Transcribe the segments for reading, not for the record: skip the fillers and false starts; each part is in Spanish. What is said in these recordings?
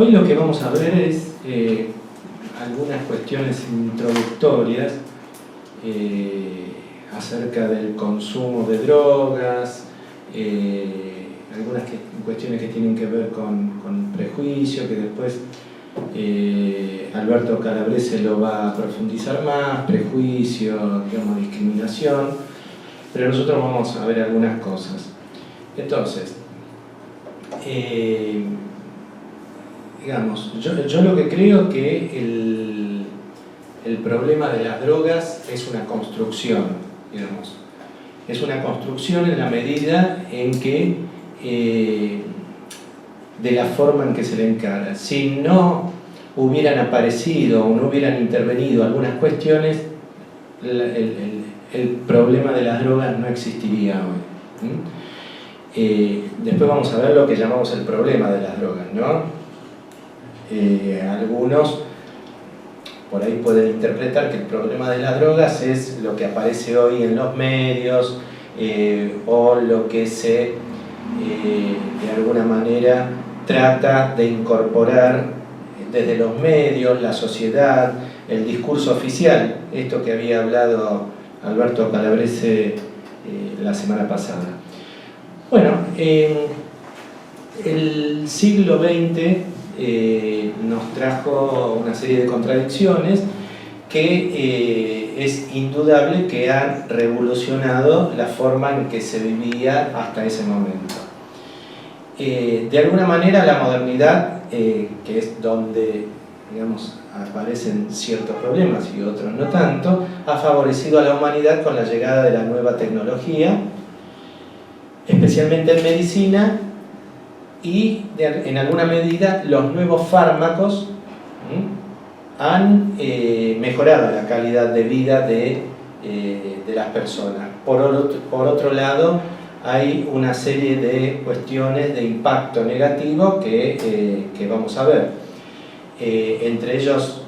Hoy lo que vamos a ver es algunas cuestiones introductorias acerca del consumo de drogas, algunas cuestiones que tienen que ver con prejuicio, que después Alberto Calabrese lo va a profundizar más, prejuicio, digamos, discriminación, pero nosotros vamos a ver algunas cosas. Entonces, digamos, yo lo que creo que el problema de las drogas es una construcción, digamos. Es una construcción en la medida en que, de la forma en que se le encara. Si no hubieran aparecido o no hubieran intervenido algunas cuestiones, el problema de las drogas no existiría hoy. Después vamos a ver lo que llamamos el problema de las drogas, ¿no? Algunos por ahí pueden interpretar que el problema de las drogas es lo que aparece hoy en los medios o lo que se de alguna manera trata de incorporar desde los medios, la sociedad, el discurso oficial, esto que había hablado Alberto Calabrese la semana pasada. Bueno, el siglo XX nos trajo una serie de contradicciones que es indudable que han revolucionado la forma en que se vivía hasta ese momento. De alguna manera la modernidad, que es donde, digamos, aparecen ciertos problemas y otros no tanto, ha favorecido a la humanidad con la llegada de la nueva tecnología, especialmente en medicina, y en alguna medida los nuevos fármacos han mejorado la calidad de vida de las personas. Por otro lado, hay una serie de cuestiones de impacto negativo que vamos a ver. Entre ellos,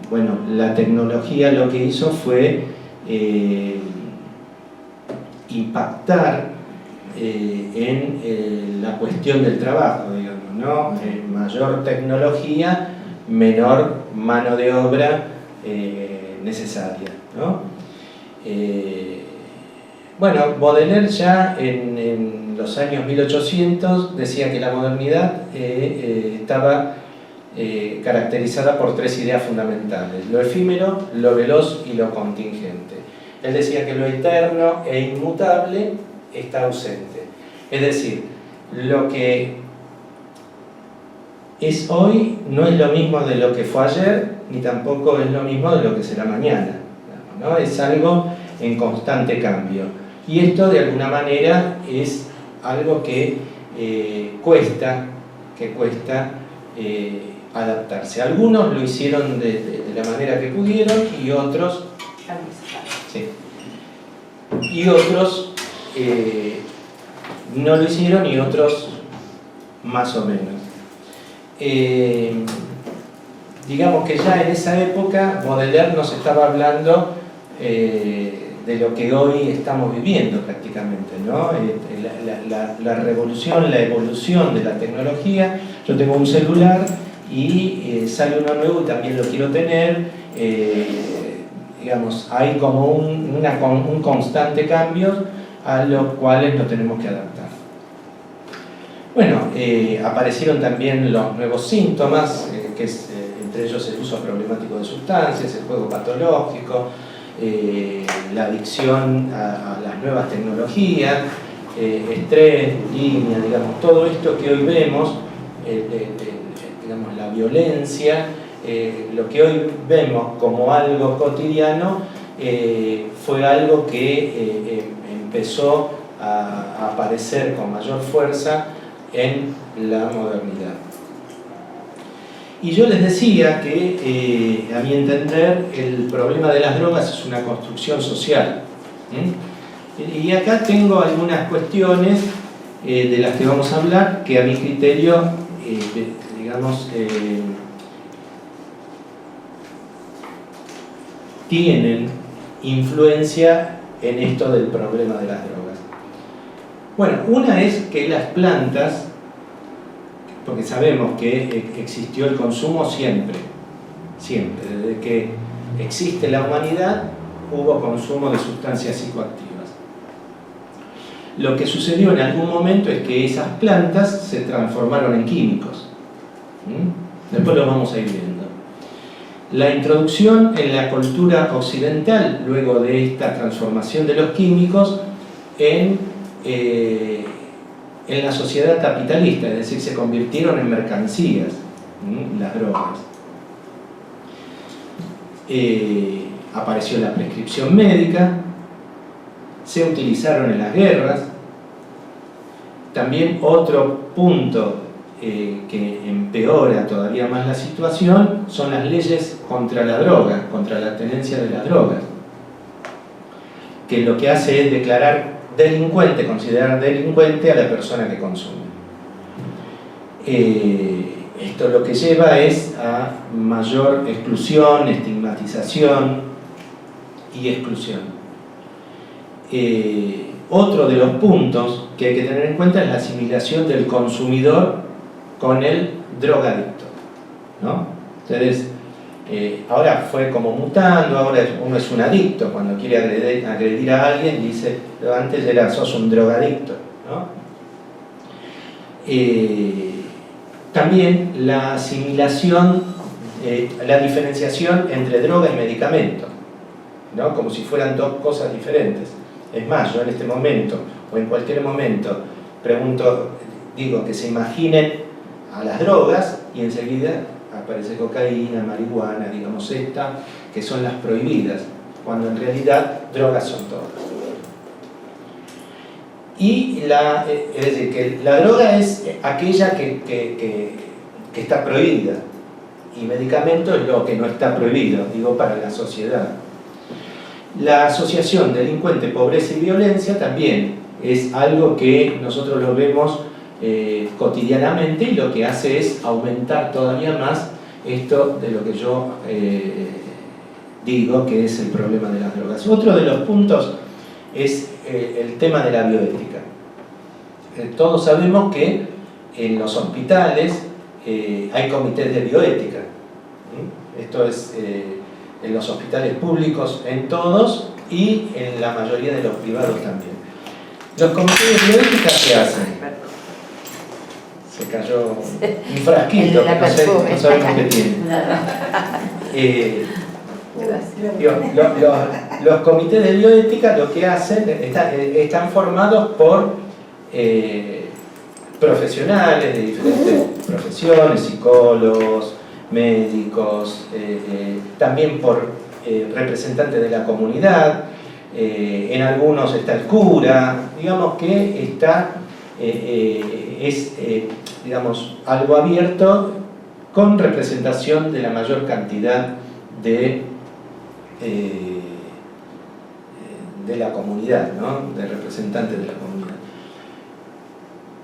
bueno, la tecnología lo que hizo fue impactar en la cuestión del trabajo, digamos, ¿no? Mayor tecnología, menor mano de obra necesaria, ¿no? Bueno, Baudelaire ya en los años 1800 decía que la modernidad estaba caracterizada por tres ideas fundamentales: lo efímero, lo veloz y lo contingente. Él decía que lo eterno e inmutable está ausente. Es decir, lo que es hoy no es lo mismo de lo que fue ayer, ni tampoco es lo mismo de lo que será mañana, ¿no? Es algo en constante cambio. Y esto de alguna manera es algo que cuesta adaptarse. Algunos lo hicieron de la manera que pudieron y otros... Sí. Y otros no lo hicieron y otros más o menos. Digamos que ya en esa época Baudelaire nos estaba hablando de lo que hoy estamos viviendo prácticamente, ¿no? La revolución, la evolución de la tecnología. Yo tengo un celular y sale uno nuevo y también lo quiero tener. Digamos, hay como un constante cambio a los cuales nos tenemos que adaptar. Bueno, aparecieron también los nuevos síntomas, que es entre ellos el uso problemático de sustancias, el juego patológico, la adicción a las nuevas tecnologías, estrés, bulimia, digamos, todo esto que hoy vemos, digamos, la violencia, lo que hoy vemos como algo cotidiano fue algo que empezó a aparecer con mayor fuerza en la modernidad. Y yo les decía que, a mi entender, el problema de las drogas es una construcción social. Y acá tengo algunas cuestiones de las que vamos a hablar, que a mi criterio, digamos, tienen influencia en esto del problema de las drogas. Bueno, una es que las plantas porque sabemos que existió el consumo siempre, desde que existe la humanidad hubo consumo de sustancias psicoactivas. Lo que sucedió en algún momento es que esas plantas se transformaron en químicos. Después lo vamos a ir viendo. La introducción en la cultura occidental, luego de esta transformación de los químicos, en la sociedad capitalista, es decir, se convirtieron en mercancías, las drogas. Apareció la prescripción médica, se utilizaron en las guerras. También otro punto que empeora todavía más la situación son las leyes contra la droga, contra la tenencia de las drogas, que lo que hace es declarar delincuente, considerar delincuente a la persona que consume. Esto lo que lleva es a mayor exclusión, estigmatización y exclusión. Otro de los puntos que hay que tener en cuenta es la asimilación del consumidor con el drogadicto, ¿no? Entonces, ahora fue como mutando, ahora uno es un adicto, cuando quiere agredir a alguien dice, pero antes sos un drogadicto, ¿no? También la asimilación, la diferenciación entre droga y medicamento, ¿no? Como si fueran dos cosas diferentes. Es más, yo en este momento, o en cualquier momento, digo que se imaginen a las drogas y enseguida aparece cocaína, marihuana, digamos esta, que son las prohibidas, cuando en realidad drogas son todas. Y es decir, que la droga es aquella que está prohibida, y medicamento es lo que no está prohibido, digo, para la sociedad. La asociación delincuente, pobreza y violencia también es algo que nosotros lo vemos cotidianamente, y lo que hace es aumentar todavía más esto de lo que yo digo que es el problema de las drogas. Otro de los puntos es el tema de la bioética. Todos sabemos que en los hospitales hay comités de bioética. Esto es en los hospitales públicos, en todos, y en la mayoría de los privados también. Los comités de bioética, ¿qué hacen? Se cayó un frasquito que no sabemos qué tiene. Los comités de bioética lo que hacen, están formados por profesionales de diferentes profesiones, psicólogos, médicos, también por representantes de la comunidad, en algunos está el cura, digamos que está, digamos, algo abierto con representación de la mayor cantidad de la comunidad, ¿no? De representantes de la comunidad.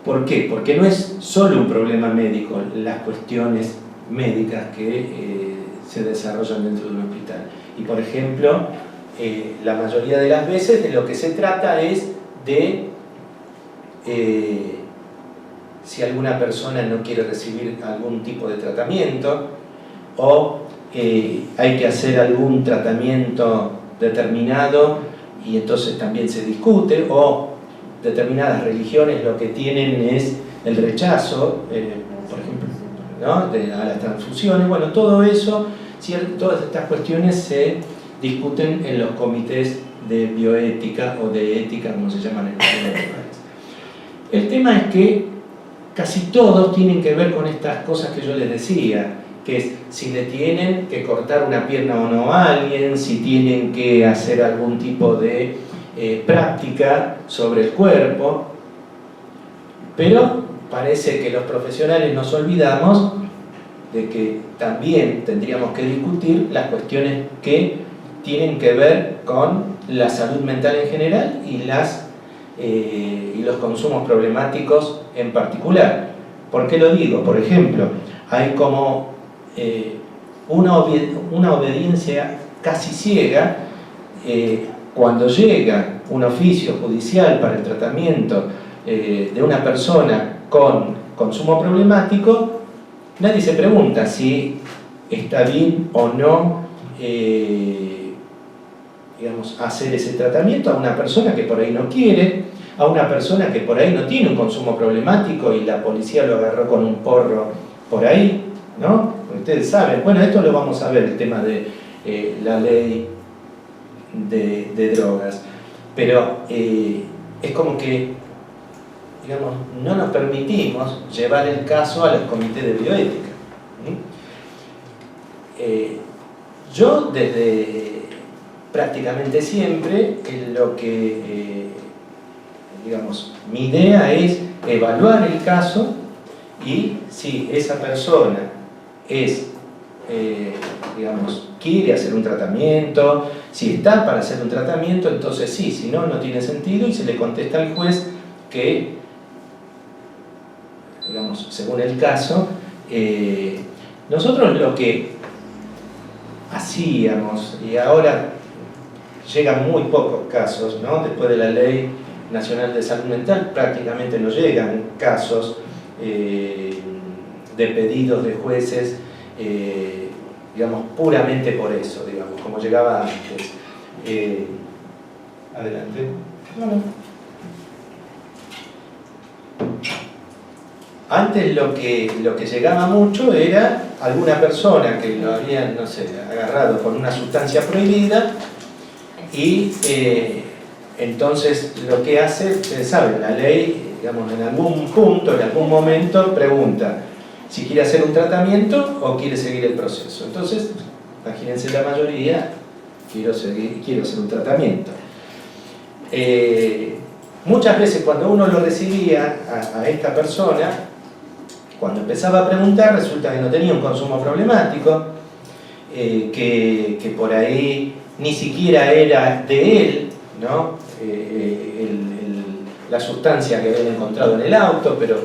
¿Por qué? Porque no es solo un problema médico las cuestiones médicas que se desarrollan dentro de un hospital. Y por ejemplo, la mayoría de las veces de lo que se trata es de si alguna persona no quiere recibir algún tipo de tratamiento, o hay que hacer algún tratamiento determinado y entonces también se discute, o determinadas religiones lo que tienen es el rechazo, por ejemplo, ¿no? A las transfusiones. Bueno, todo eso, todas estas cuestiones se discuten en los comités de bioética o de ética, como se llaman en algunos lugares. El tema es que casi todos tienen que ver con estas cosas que yo les decía, que es si le tienen que cortar una pierna o no a alguien, si tienen que hacer algún tipo de práctica sobre el cuerpo. Pero parece que los profesionales nos olvidamos de que también tendríamos que discutir las cuestiones que tienen que ver con la salud mental en general y los consumos problemáticos en particular. ¿Por qué lo digo? Por ejemplo, hay como una obediencia casi ciega cuando llega un oficio judicial para el tratamiento de una persona con consumo problemático, nadie se pregunta si está bien o no digamos, hacer ese tratamiento a una persona que por ahí no quiere, a una persona que por ahí no tiene un consumo problemático y la policía lo agarró con un porro por ahí, ¿no? Ustedes saben, bueno, esto lo vamos a ver, el tema de la ley de drogas, pero es como que, digamos, no nos permitimos llevar el caso a los comités de bioética. Yo desde prácticamente siempre lo que, digamos, mi idea es evaluar el caso y si esa persona es, digamos, quiere hacer un tratamiento, si está para hacer un tratamiento, entonces sí, si no, no tiene sentido y se le contesta al juez que, digamos, según el caso, nosotros lo que hacíamos, y ahora llegan muy pocos casos, ¿no? Después de la Ley Nacional de Salud Mental prácticamente no llegan casos de pedidos de jueces, digamos, puramente por eso, digamos, como llegaba antes. Adelante. Antes lo que llegaba mucho era alguna persona que lo habían, no sé, agarrado con una sustancia prohibida y entonces lo que hace, ustedes saben, la ley, digamos, en algún punto, en algún momento pregunta si quiere hacer un tratamiento o quiere seguir el proceso. Entonces, imagínense la mayoría, quiero hacer un tratamiento. Muchas veces cuando uno lo recibía a esta persona, cuando empezaba a preguntar, resulta que no tenía un consumo problemático, que por ahí ni siquiera era de él, ¿no? La sustancia que habían encontrado en el auto, pero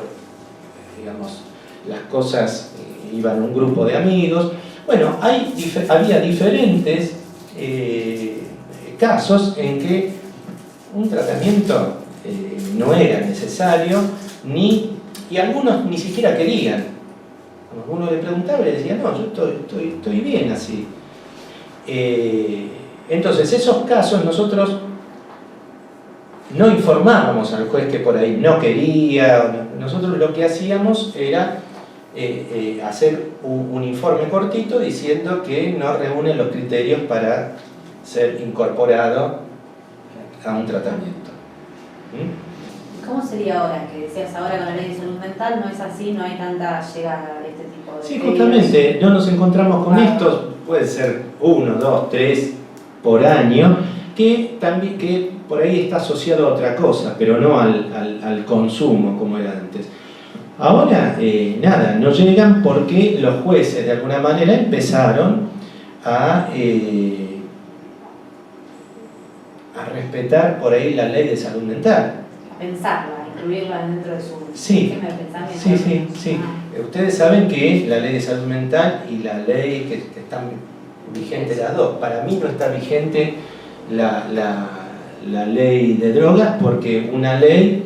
digamos, las cosas iban a un grupo de amigos. Bueno, había diferentes casos en que un tratamiento no era necesario, y algunos ni siquiera querían. Uno le preguntaba y le decía, no, yo estoy bien así. Entonces, esos casos nosotros no informábamos al juez que por ahí no quería. Nosotros lo que hacíamos era hacer un informe cortito diciendo que no reúnen los criterios para ser incorporado a un tratamiento. ¿Cómo sería ahora? Que decías ahora con la ley de salud mental, no es así, no hay tanta llegada a este tipo de... Sí, justamente, no nos encontramos con estos, puede ser 1, 2, 3 por año, que por ahí está asociado a otra cosa, pero no al consumo como era antes. Ahora, nada, no llegan porque los jueces de alguna manera empezaron a respetar por ahí la ley de salud mental. Pensarla, incluirla dentro de su esquema de pensamiento. Sí. Ustedes saben que la ley de salud mental y la ley que están vigentes las dos. Para mí no está vigente la ley de drogas porque una ley,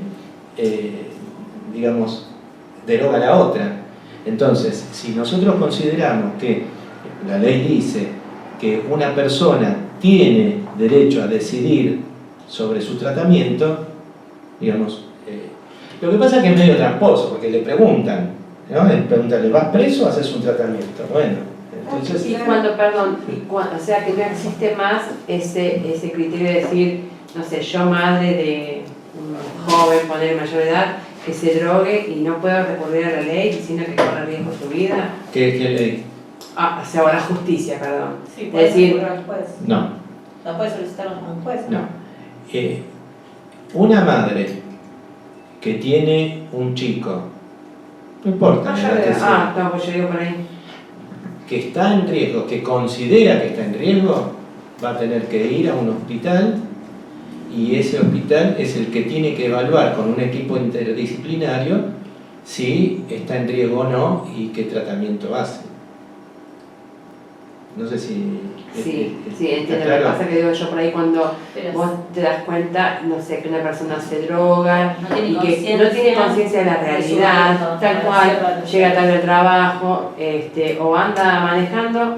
digamos, deroga la otra. Entonces, si nosotros consideramos que la ley dice que una persona tiene derecho a decidir sobre su tratamiento, digamos, lo que pasa es que es medio tramposo, porque le preguntan, ¿no? Le preguntan, ¿le vas preso o haces un tratamiento? Bueno, entonces... Y o sea que no existe más ese criterio de decir, no sé, yo madre de un joven, poner mayor de edad, que se drogue y no puedo recurrir a la ley diciendo que corre riesgo su vida. ¿Qué ley? O sea, o la justicia, perdón. Sí, es decir, al juez. No. ¿No puede solicitar a un juez? No. Una madre que tiene un chico, no importa, pues yo digo por ahí. que está en riesgo, que considera que está en riesgo, va a tener que ir a un hospital y ese hospital es el que tiene que evaluar con un equipo interdisciplinario si está en riesgo o no y qué tratamiento hace. No sé si... Sí, entiendo. claro. Lo que pasa que digo yo por ahí cuando Pero vos te das cuenta, no sé, que una persona se droga no tiene y que conciencia no tiene conciencia de la de su realidad, acto, tal de cual, hacerlo. llega tarde al trabajo, o anda manejando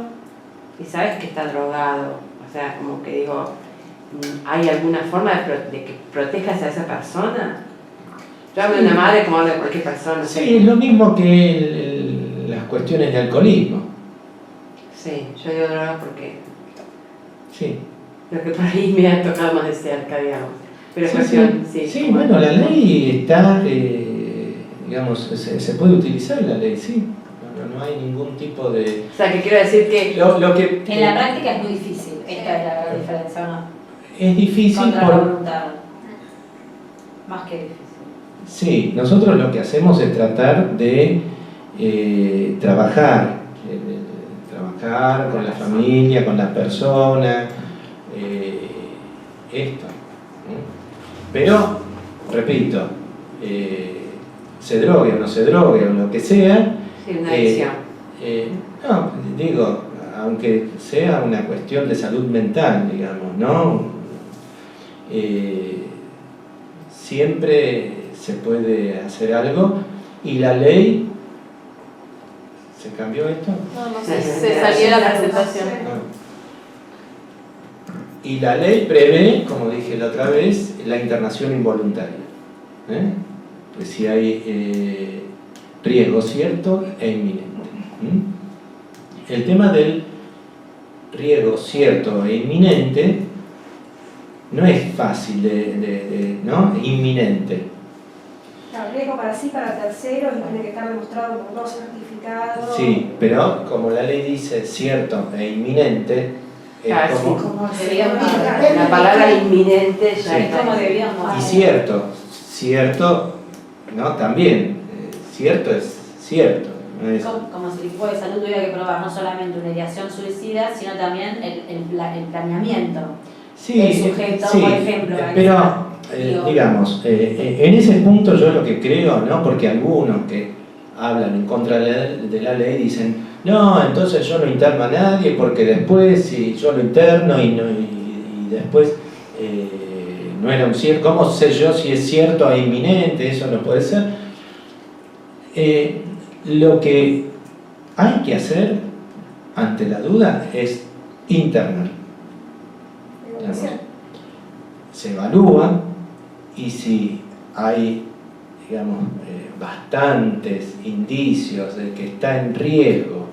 y sabes que está drogado. O sea, como que digo, ¿hay alguna forma de que protejas a esa persona? Yo hablo de una madre como hablo de cualquier persona. Sí, es lo mismo que las cuestiones de alcoholismo. Sí, yo digo droga porque Sí. lo que por ahí me ha tocado más de cerca, digamos. Pero Sí, cuestión, sí, como- bueno, la ley está, digamos, se puede utilizar la ley, sí. No hay ningún tipo de... O sea, que quiero decir que Lo que En la práctica es muy difícil, esta es la gran diferencia, ¿o no? es difícil Contra la por... voluntad. Más que difícil. Sí, nosotros lo que hacemos es tratar de trabajar con la familia, con la persona, esto. Pero, repito, se drogue o no se drogue o lo que sea, sí, una adicción. no, digo, aunque sea una cuestión de salud mental, digamos, ¿no? Siempre se puede hacer algo y la ley... ¿Se cambió esto? No sé, se salió la presentación. Y la ley prevé, como dije la otra vez, la internación involuntaria. Pues si hay riesgo cierto e inminente. El tema del riesgo cierto e inminente no es fácil ¿no? Inminente. Claro, riesgo para sí, para terceros, y tiene que estar demostrado por dos certificados. Sí, pero como la ley dice cierto e inminente, Claro, es como... Como La palabra inminente ya Sí. está. Como debíamos. Y cierto, ¿no? También, cierto es cierto. No es... Como si el equipo de salud tuviera que probar no solamente una ideación suicida, sino también el planeamiento del sujeto, sí, por ejemplo. pero digamos, en ese punto yo lo que creo, ¿no? Porque algunos que hablan en contra de la ley dicen, no, entonces yo no interno a nadie porque después si yo lo interno y después no era un cierto, ¿cómo sé yo si es cierto e inminente? Eso no puede ser. Lo que hay que hacer ante la duda es internar. Se evalúa y si hay, digamos, bastantes indicios de que está en riesgo,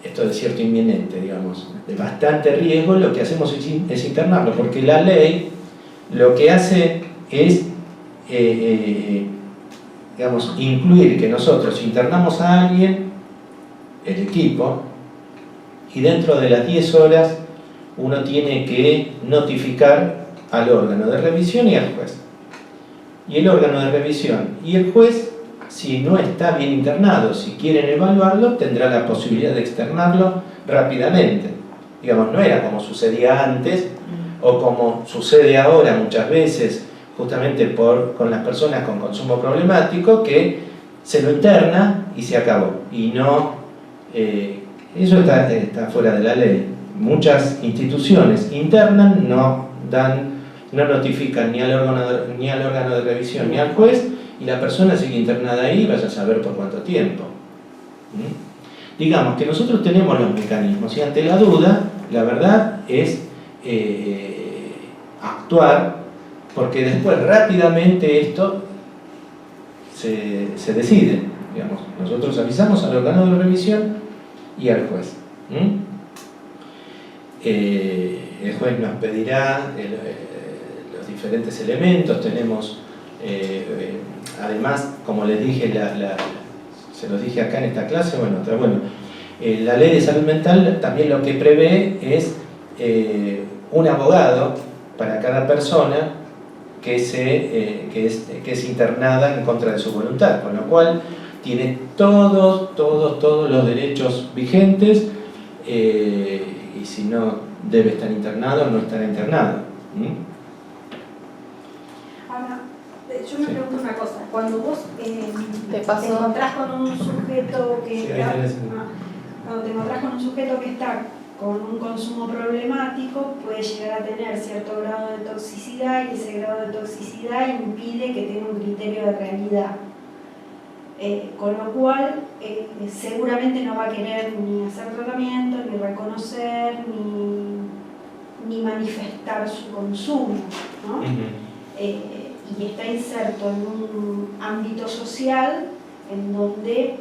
esto de cierto inminente, digamos, de bastante riesgo, lo que hacemos es internarlo, porque la ley lo que hace es, digamos, incluir que nosotros internamos a alguien, el equipo, y dentro de las 10 horas uno tiene que notificar al órgano de revisión y al juez. Y el órgano de revisión y el juez, si no está bien internado, si quieren evaluarlo, tendrá la posibilidad de externarlo rápidamente. Digamos, no era como sucedía antes o como sucede ahora muchas veces, justamente con las personas con consumo problemático, que se lo interna y se acabó. Y no, eso está fuera de la ley. Muchas instituciones internan, no notifican ni al órgano de revisión ni al juez, y la persona sigue internada ahí, vaya a saber por cuánto tiempo. Digamos que nosotros tenemos los mecanismos y ante la duda, la verdad es actuar, porque después rápidamente esto se decide. Digamos, nosotros avisamos al órgano de revisión y al juez. El juez nos pedirá los diferentes elementos. Tenemos, además, como les dije, se los dije acá en esta clase, la ley de salud mental también lo que prevé es un abogado para cada persona que es internada en contra de su voluntad, con lo cual tiene todos los derechos vigentes, y si no debe estar internado, no estará internado. Ahora, yo me pregunto una cosa, cuando vos te pasó? encontrás con un sujeto que... Sí, ahí tenés. Cuando te encontrás con un sujeto que está con un consumo problemático, puede llegar a tener cierto grado de toxicidad y ese grado de toxicidad impide que tenga un criterio de realidad. Con lo cual, seguramente no va a querer ni hacer tratamiento, ni reconocer, ni manifestar su consumo, ¿no? Y está inserto en un ámbito social en donde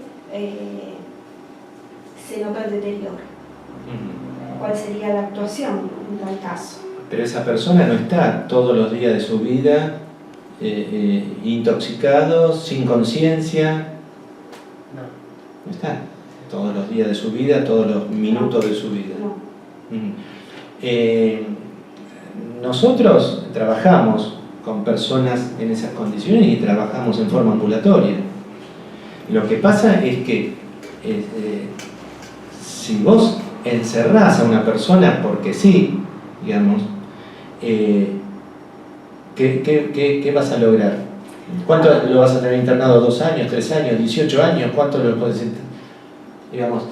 se nota el deterioro. ¿Cuál sería la actuación en tal caso? Pero esa persona no está todos los días de su vida intoxicado, sin conciencia. No está todos los días de su vida, todos los minutos de su vida. Nosotros trabajamos con personas en esas condiciones y trabajamos en forma ambulatoria. Lo que pasa es que si vos encerrás a una persona porque sí, digamos, ¿qué vas a lograr? ¿Cuánto lo vas a tener internado? 2 años, 3 años, 18 años? ¿Cuánto lo puedes? Digamos,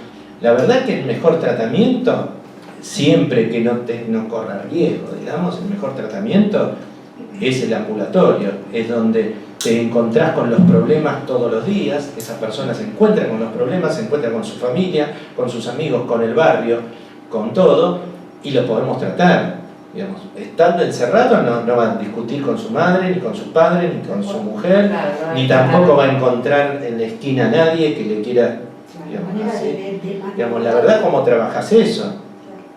la verdad que el mejor tratamiento, siempre que no corra riesgo, digamos, el mejor tratamiento es el ambulatorio, es donde te encontrás con los problemas todos los días, esa persona se encuentra con los problemas, se encuentra con su familia, con sus amigos, con el barrio, con todo, y lo podemos tratar. Digamos, estando encerrado no va a discutir con su madre, ni con su padre, ni con su mujer, ni tampoco va a encontrar en la esquina a nadie que le quiera, digamos, así. Digamos, la verdad, ¿cómo trabajas eso?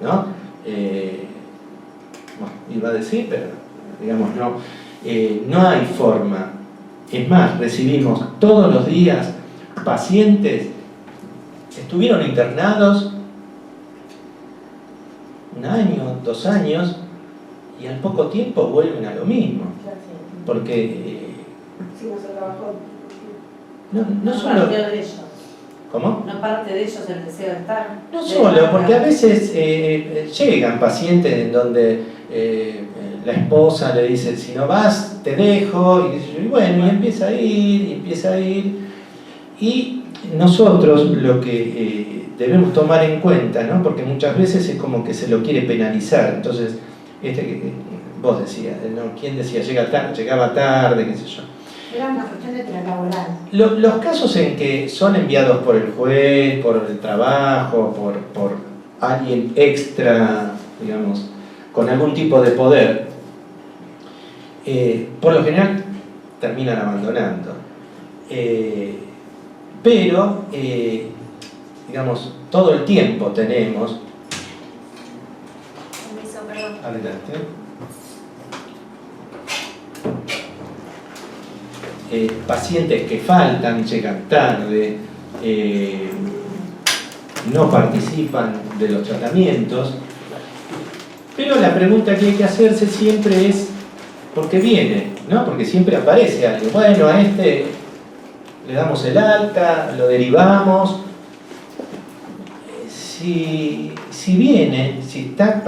¿No? Bueno, iba a decir, pero digamos, no hay forma. Es más, recibimos todos los días pacientes que estuvieron internados 1 año, 2 años, y al poco tiempo vuelven a lo mismo. Porque Sí, no se trabajó. no solo... parte de ellos. ¿Cómo? No parte de ellos el deseo de estar. No solo, porque a veces llegan pacientes en donde la esposa le dice, si no vas, te dejo, y bueno, y empieza a ir, y nosotros lo que debemos tomar en cuenta, ¿no? Porque muchas veces es como que se lo quiere penalizar. Entonces, vos decías, ¿no? ¿Quién decía? Llegaba tarde, qué sé yo. Era una cuestión de laboral. Los casos en que son enviados por el juez, por el trabajo, por alguien extra, digamos, con algún tipo de poder, por lo general terminan abandonando. Pero, digamos, todo el tiempo tenemos... Permiso, perdón. Adelante. Pacientes que faltan, llegan tarde, no participan de los tratamientos, pero la pregunta que hay que hacerse siempre es ¿por qué viene? ¿No? Porque siempre aparece algo. Bueno, a este le damos el alta, lo derivamos. Si viene, si está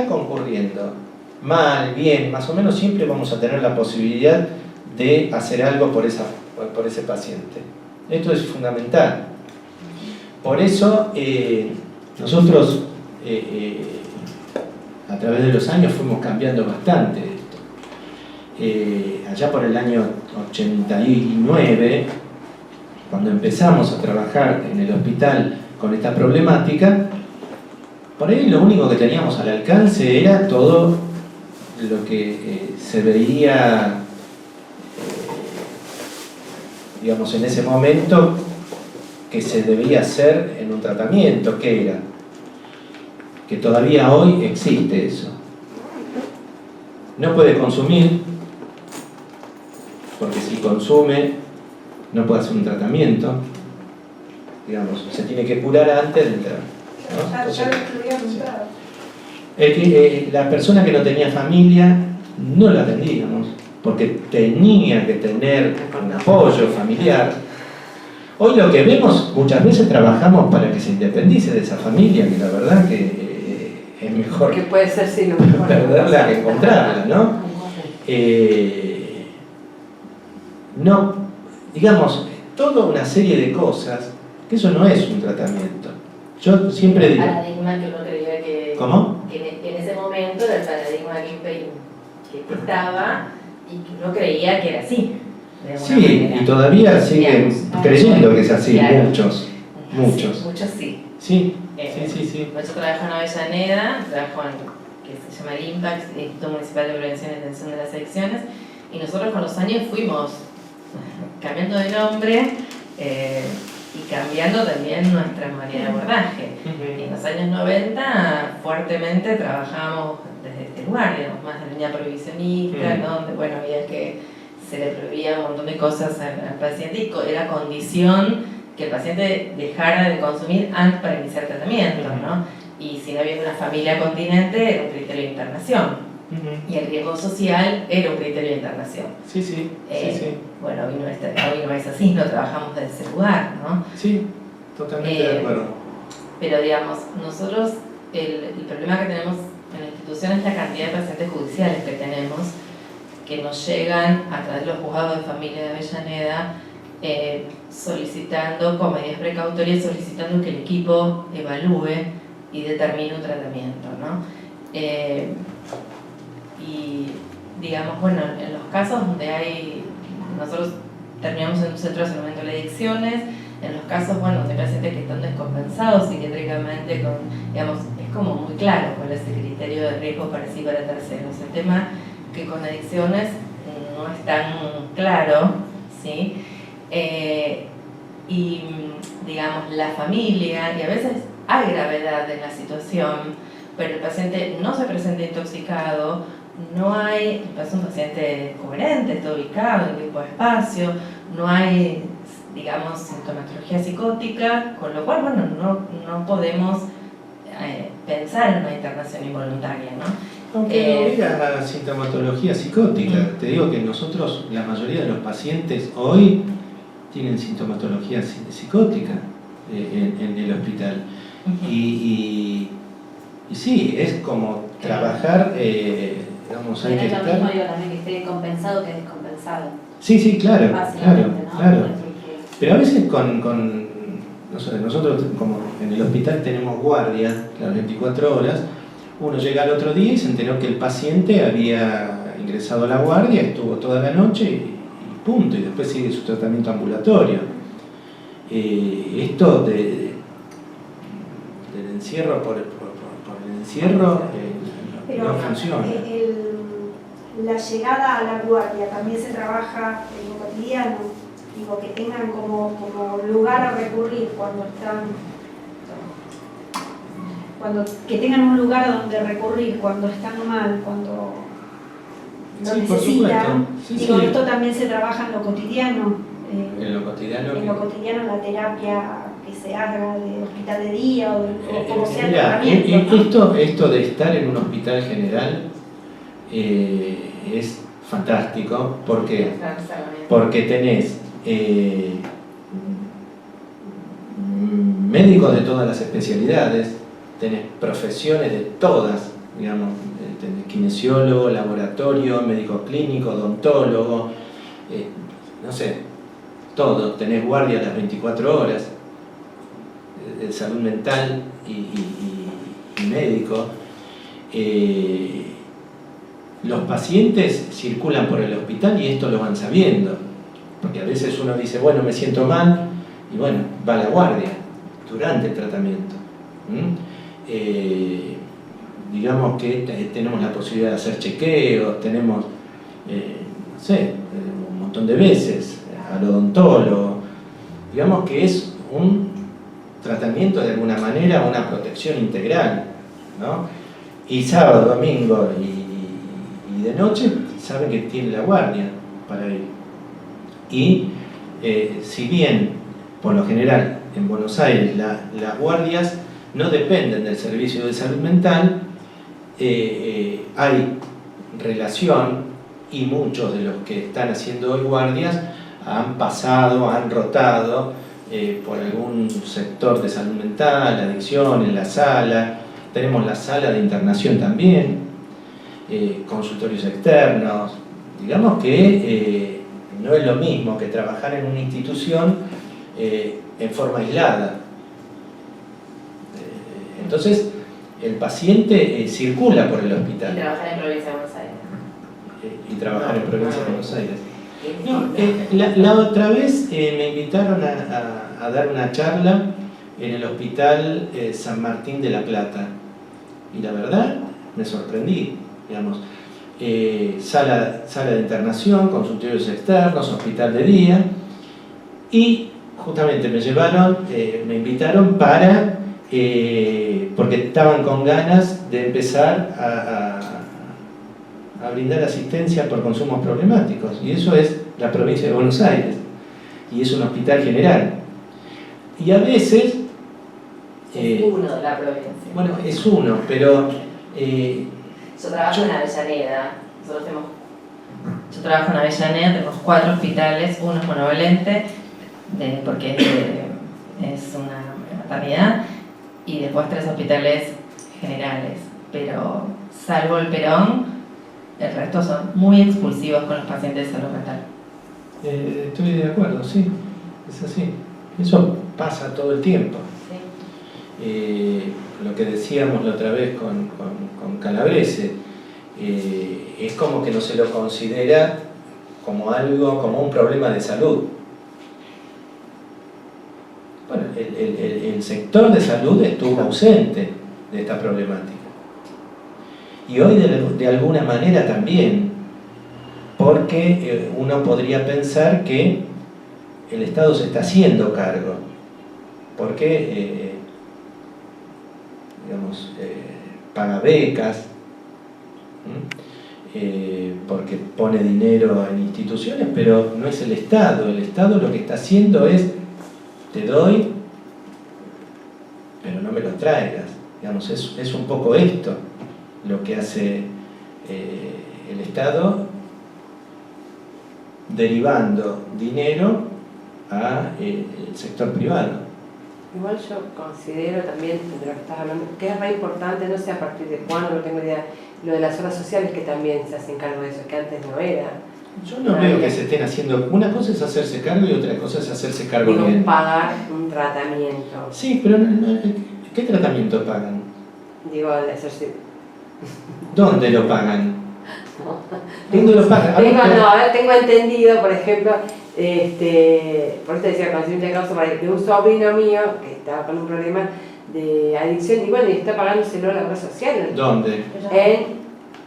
concurriendo mal, bien, más o menos siempre vamos a tener la posibilidad de hacer algo por ese paciente. Esto es fundamental. Por eso nosotros a través de los años fuimos cambiando bastante esto. Allá por el año 89, cuando empezamos a trabajar en el hospital con esta problemática, por ahí lo único que teníamos al alcance era todo lo que se veía, digamos, en ese momento que se debía hacer en un tratamiento. ¿Qué era? Que todavía hoy existe eso. No puede consumir, porque si consume no puede hacer un tratamiento. Digamos, se tiene que curar antes de entrar, ¿no? Entonces, la persona que no tenía familia no la atendíamos, porque tenía que tener un apoyo familiar. Hoy lo que vemos, muchas veces trabajamos para que se independice de esa familia, que la verdad que es mejor que puede ser sí lo mejor perderla que encontrarla, ¿no? No, digamos, toda una serie de cosas, que eso no es un tratamiento. Yo siempre digo... Paradigma que uno creía que... ¿Cómo? Que en ese momento era el paradigma que estaba y que uno creía que era así. De alguna Sí, manera. y todavía siguen Digamos, creyendo que es así, claro. muchos. Sí, muchos sí. Sí, Yo trabajo en Avellaneda, trabajo en que se llama el IMPACT, Instituto Municipal de Prevención y Atención de las Adicciones, y nosotros con los años fuimos cambiando de nombre y cambiando también nuestra manera de abordaje. En los años 90 fuertemente trabajamos desde este lugar, digamos, más de línea prohibicionista, ¿no? Donde bueno, había que se le prohibía un montón de cosas al paciente y era condición que el paciente dejara de consumir antes para iniciar tratamiento, ¿no? Y si no había una familia continente, era un criterio de internación. Y el riesgo social era un criterio de internación. Sí. Bueno, hoy no es así, no trabajamos desde ese lugar, ¿no? Sí, totalmente de acuerdo. Pero digamos, nosotros, el problema que tenemos en la institución es la cantidad de pacientes judiciales que tenemos, que nos llegan a través de los juzgados de familia de Avellaneda, solicitando, con medidas precautorias, solicitando que el equipo evalúe y determine un tratamiento, ¿no? Y digamos, bueno, en los casos donde nosotros terminamos en un centro de saneamiento de adicciones, en los casos, bueno, de pacientes que están descompensados psiquiátricamente, digamos, es como muy claro cuál es el criterio de riesgo para sí para terceros. El tema que con adicciones no es tan claro, ¿sí? Y digamos, la familia, y a veces hay gravedad en la situación, pero el paciente no se presenta intoxicado, es un paciente coherente, está ubicado en tiempo de espacio, no hay, digamos, sintomatología psicótica, con lo cual, bueno, no podemos pensar en una internación involuntaria, ¿no? Aunque no diga sintomatología psicótica, te digo que nosotros, la mayoría de los pacientes hoy tienen sintomatología psicótica en el hospital. Y sí, es como trabajar, digamos, hay que estar... Es lo mismo, digo, también que esté compensado que descompensado. Sí, claro. ¿No? Pero a veces nosotros como en el hospital tenemos guardia las 24 horas, uno llega al otro día y se enteró que el paciente había ingresado a la guardia, estuvo toda la noche y punto, y después sigue su tratamiento ambulatorio. Esto del encierro por el encierro no funciona. La llegada a la guardia también se trabaja en lo cotidiano, digo, que tengan como lugar a recurrir que tengan un lugar a donde recurrir cuando están mal, cuando lo necesitan. Digo, esto también se trabaja en lo cotidiano. En lo cotidiano. En lo cotidiano, la terapia que se haga de hospital de día o como sea el Mira, tratamiento, ¿no? esto de estar en un hospital general es fantástico. ¿Por qué? Porque tenés médicos de todas las especialidades, tenés profesiones de todas, digamos, tenés kinesiólogo, laboratorio, médico clínico, odontólogo, no sé, todo, tenés guardia las 24 horas, de salud mental y médico. Los pacientes circulan por el hospital y esto lo van sabiendo, porque a veces uno dice, bueno, me siento mal, y bueno, va a la guardia durante el tratamiento. Digamos que tenemos la posibilidad de hacer chequeos, tenemos, no sé, un montón de veces al odontólogo. Digamos que es un tratamiento de alguna manera, una protección integral, ¿no? Y sábado, domingo y de noche saben que tienen la guardia para ir. Y si bien, por lo general, en Buenos Aires las guardias no dependen del servicio de salud mental, hay relación y muchos de los que están haciendo hoy guardias han pasado, han rotado por algún sector de salud mental, adicción, en la sala. Tenemos la sala de internación también, consultorios externos. Digamos que no es lo mismo que trabajar en una institución en forma aislada. Entonces, el paciente circula por el Y hospital. trabajar en provincia de Buenos Aires. Y trabajar en provincia de Buenos Aires. No, la otra vez me invitaron a dar una charla en el Hospital San Martín de la Plata. Y la verdad, me sorprendí, digamos. Sala de internación, consultorios externos, hospital de día. Y justamente me invitaron para, porque estaban con ganas de empezar a brindar asistencia por consumos problemáticos. Y eso es la provincia de Buenos Aires. Y es un hospital general. Y a veces... Es uno de la provincia. Bueno, es uno, pero... Yo trabajo en Avellaneda. Yo trabajo en Avellaneda, tenemos 4 hospitales, uno es monovalente, porque es una maternidad, y después 3 hospitales generales. Pero salvo el Perón, el resto son muy expulsivos con los pacientes de salud mental. Estoy de acuerdo, sí, es así. Eso pasa todo el tiempo. Sí. Lo que decíamos la otra vez con Calabrese, es como que no se lo considera como un problema de salud. Bueno, el sector de salud estuvo ausente de esta problemática. Y hoy de alguna manera también, porque uno podría pensar que el Estado se está haciendo cargo, porque paga becas, porque pone dinero en instituciones, pero no es el Estado. El Estado lo que está haciendo es: te doy, pero no me lo traigas. Digamos, es un poco esto lo que hace el Estado, derivando dinero al sector privado. Igual yo considero también, de lo que estás hablando, que es re importante, no sé a partir de cuándo, no tengo idea, lo de las obras sociales que también se hacen cargo de eso, que antes no era. Yo no veo que se estén haciendo. Una cosa es hacerse cargo y otra cosa es hacerse cargo bien. Pagar un tratamiento. Sí, pero ¿qué tratamiento pagan? Digo, de hacerse... ¿Dónde lo pagan? ¿Dónde lo pagan? Tengo entendido, por ejemplo, por eso decía, conocimiento de causa, de un sobrino mío que estaba con un problema de adicción y bueno, y está pagándoselo a la obra social. ¿Dónde?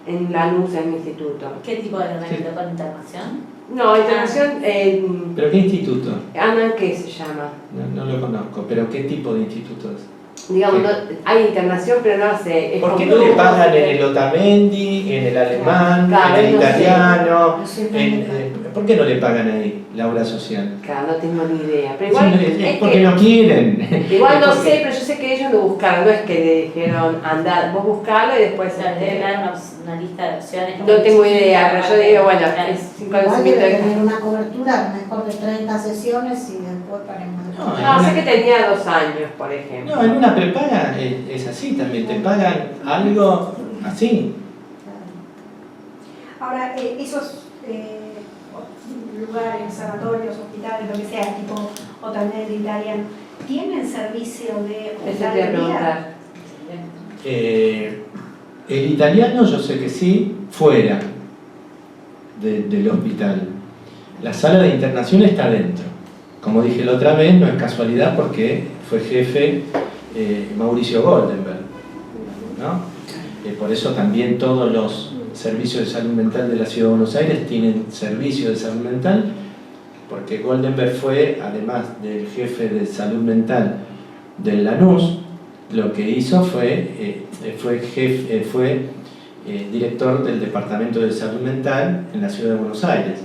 En Lanús, en mi instituto. ¿Qué tipo de tratamiento? ¿Con internación? No, internación... ¿Pero qué instituto? Anan, ¿qué se llama? No lo conozco, pero ¿qué tipo de instituto es? Digamos, no, hay internación, pero no sé. ¿Por qué no le pagan en el Otamendi, en el alemán, en el italiano? ¿Por qué no le pagan ahí la obra social? Claro, no tengo ni idea. Pero igual, es porque no quieren. Igual no sé, pero yo sé que ellos lo buscaron, no es que le dijeron, andad, vos buscalo y después... Deben dar una lista de opciones. No tengo idea, pero yo digo, bueno, es sin igual conocimiento debe de... tener una cobertura mejor de 30 sesiones y después paremos. No, sé que tenía 2 años, por ejemplo. No, en una prepaga es así también, te pagan algo así. Ahora, esos lugares, sanatorios, hospitales, lo que sea, tipo Otamendi, italiano, ¿tienen servicio de Eso te voy a preguntar. El italiano yo sé que sí, fuera del hospital. La sala de internación está dentro. Como dije la otra vez, no es casualidad porque fue jefe Mauricio Goldenberg, ¿no? Por eso también todos los servicios de salud mental de la Ciudad de Buenos Aires tienen servicio de salud mental, porque Goldenberg fue, además del jefe de salud mental del Lanús, lo que hizo fue director del Departamento de Salud Mental en la Ciudad de Buenos Aires.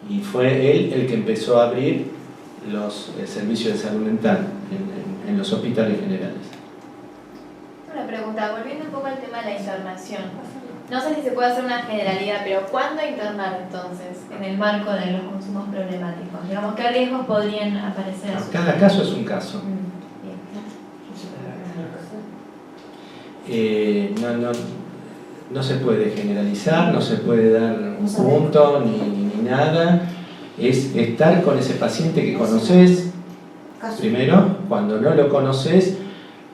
Y fue él el que empezó a abrir los servicios de salud mental en los hospitales generales. Una pregunta, volviendo un poco al tema de la internación. No sé si se puede hacer una generalidad, pero ¿cuándo internar entonces en el marco de los consumos problemáticos? Digamos, ¿qué riesgos podrían aparecer? Cada caso es un caso. No se puede generalizar, no se puede dar un punto ni nada. Es estar con ese paciente que conoces. Primero, cuando no lo conoces,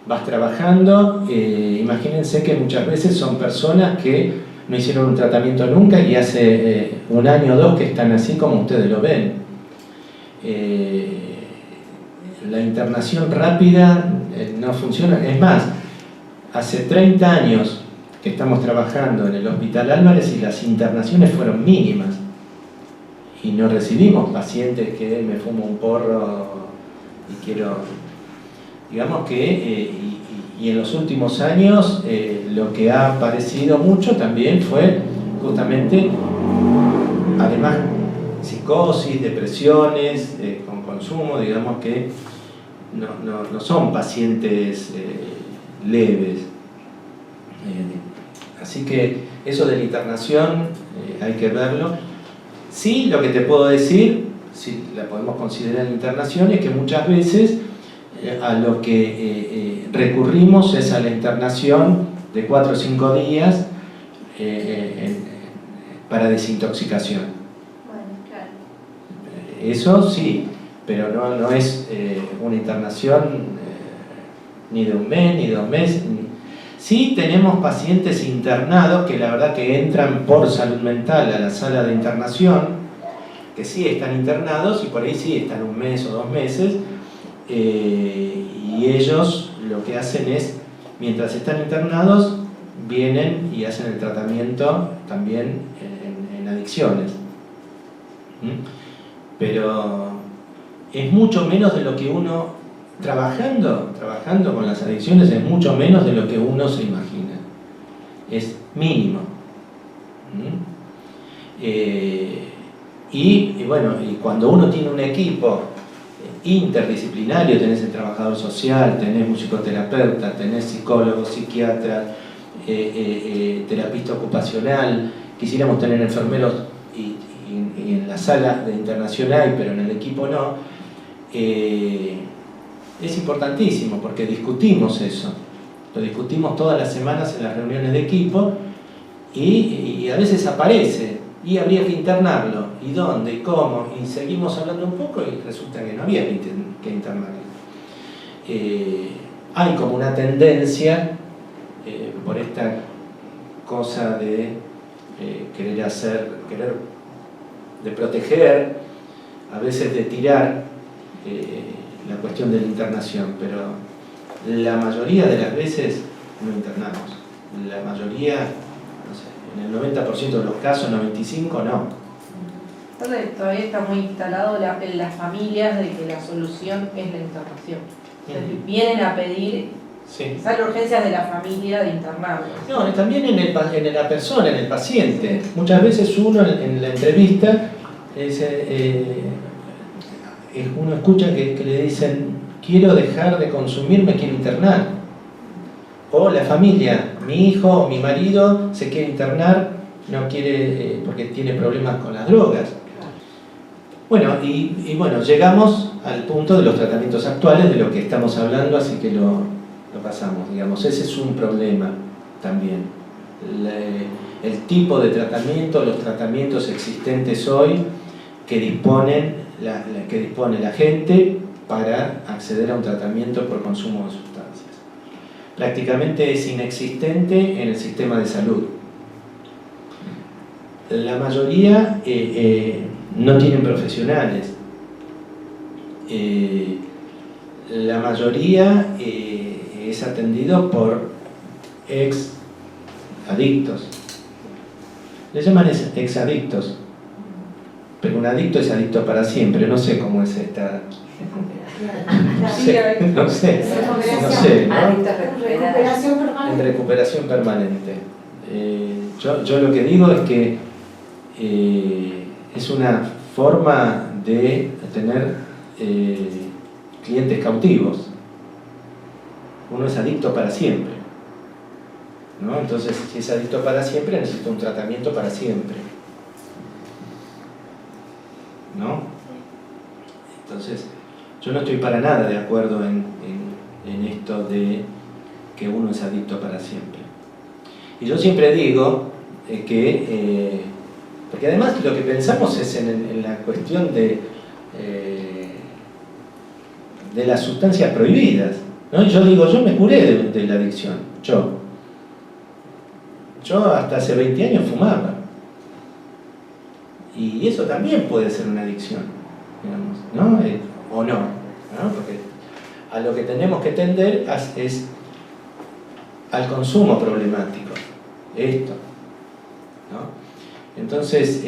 vas trabajando, imagínense que muchas veces son personas que no hicieron un tratamiento nunca y hace un año o dos que están así como ustedes lo ven. La internación rápida no funciona. Es más, hace 30 años que estamos trabajando en el Hospital Álvarez y las internaciones fueron mínimas. Y no recibimos pacientes que me fumo un porro y quiero... Digamos que, y en los últimos años lo que ha aparecido mucho también fue justamente, además, psicosis, depresiones con consumo, digamos que no son pacientes leves. Así que eso de la internación hay que verlo. Sí, lo que te puedo decir, si la podemos considerar internación, es que muchas veces a lo que recurrimos es a la internación de 4 o 5 días para desintoxicación. Bueno, claro. Eso sí, pero no es una internación ni de un mes, ni de 2 meses. Sí tenemos pacientes internados que la verdad que entran por salud mental a la sala de internación, que sí están internados y por ahí sí están 1 mes o 2 meses, y ellos lo que hacen es, mientras están internados, vienen y hacen el tratamiento también en adicciones. Pero es mucho menos de lo que uno, trabajando con las adicciones, es mucho menos de lo que uno se imagina. Es mínimo. Y bueno, y cuando uno tiene un equipo interdisciplinario, tenés el trabajador social, tenés musicoterapeuta, tenés psicólogo, psiquiatra, terapista ocupacional, quisiéramos tener enfermeros y en la sala de internación hay, pero en el equipo no, es importantísimo porque discutimos eso, lo discutimos todas las semanas en las reuniones de equipo y a veces aparece y habría que internarlo, y dónde, y cómo, y seguimos hablando un poco y resulta que no había que internarlo. Hay como una tendencia por esta cosa de querer de proteger, a veces de tirar la cuestión de la internación, pero la mayoría de las veces no internamos. La mayoría, no sé, en el 90% de los casos, 95% no. Todavía está muy instalado en las familias de que la solución es la internación. Entonces, vienen a pedir, salen urgencias de la familia de internarlos. No, también en la persona, en el paciente. Muchas veces uno en la entrevista uno escucha que le dicen: quiero dejar de consumir, me quiero internar. O la familia, mi hijo o mi marido se quiere internar, no quiere porque tiene problemas con las drogas. Bueno, y bueno, llegamos al punto de los tratamientos actuales de lo que estamos hablando, así que lo pasamos, digamos. Ese es un problema también. El tipo de tratamiento, los tratamientos existentes hoy que dispone la gente para acceder a un tratamiento por consumo de sustancias. Prácticamente es inexistente en el sistema de salud. La mayoría no tienen profesionales. La mayoría es atendido por ex adictos. Le llaman ex adictos, pero un adicto es adicto para siempre. No sé cómo es esta. No sé, Recuperación permanente. En recuperación permanente. Yo lo que digo es que es una forma de tener clientes cautivos. Uno es adicto para siempre, ¿no? Entonces, si es adicto para siempre, necesita un tratamiento para siempre, ¿no? Entonces, yo no estoy para nada de acuerdo en esto de que uno es adicto para siempre. Y yo siempre digo que porque además lo que pensamos es en la cuestión de las sustancias prohibidas. ¿no? Y yo digo, yo me curé de la adicción. Yo hasta hace 20 años fumaba. Y eso también puede ser una adicción, digamos, ¿no? O no, ¿no? Porque a lo que tenemos que tender es al consumo problemático. Esto, ¿no? Entonces,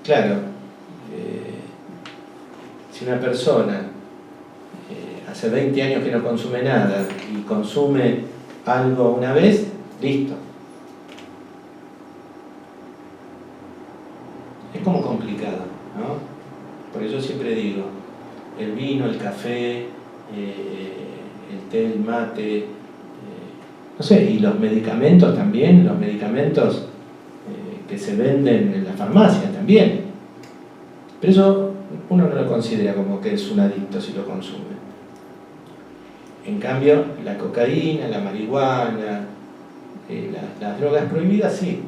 claro, si una persona hace 20 años que no consume nada y consume algo una vez, listo. Es como complicado, ¿no? Por eso siempre digo, el vino, el café, el té, el mate, no sé, y los medicamentos también, los medicamentos que se venden en la farmacia también. Pero eso uno no lo considera como que es un adicto si lo consume. En cambio, la cocaína, la marihuana, las drogas prohibidas, sí.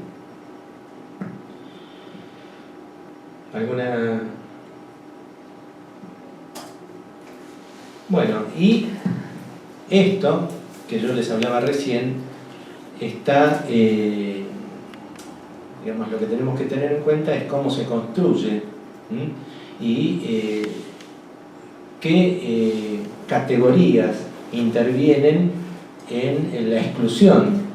¿Alguna? Bueno, y esto que yo les hablaba recién está, digamos, lo que tenemos que tener en cuenta es cómo se construye y qué categorías intervienen en la exclusión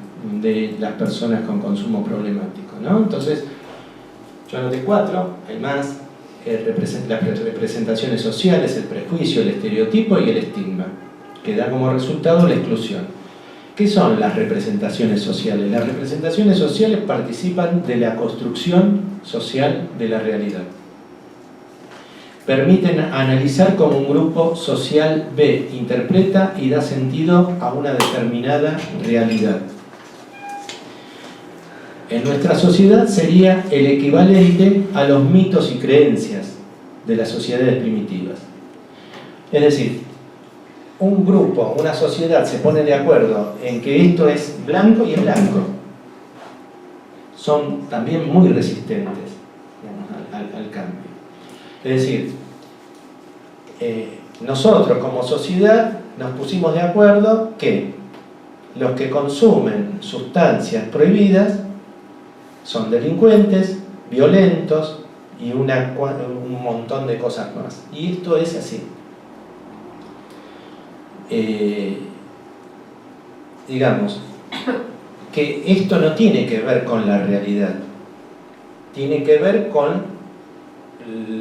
de las personas con consumo problemático, ¿no? Entonces, yo anoté 4, hay más: las representaciones sociales, el prejuicio, el estereotipo y el estigma, que da como resultado la exclusión. ¿Qué son las representaciones sociales? Las representaciones sociales participan de la construcción social de la realidad. Permiten analizar cómo un grupo social ve, interpreta y da sentido a una determinada realidad. En nuestra sociedad sería el equivalente a los mitos y creencias de las sociedades primitivas. Es decir, un grupo, una sociedad se pone de acuerdo en que esto es blanco y es blanco. Son también muy resistentes, digamos, al cambio. Es decir, nosotros como sociedad nos pusimos de acuerdo que los que consumen sustancias prohibidas son delincuentes, violentos y un montón de cosas más. Y esto es así. Digamos que esto no tiene que ver con la realidad, tiene que ver con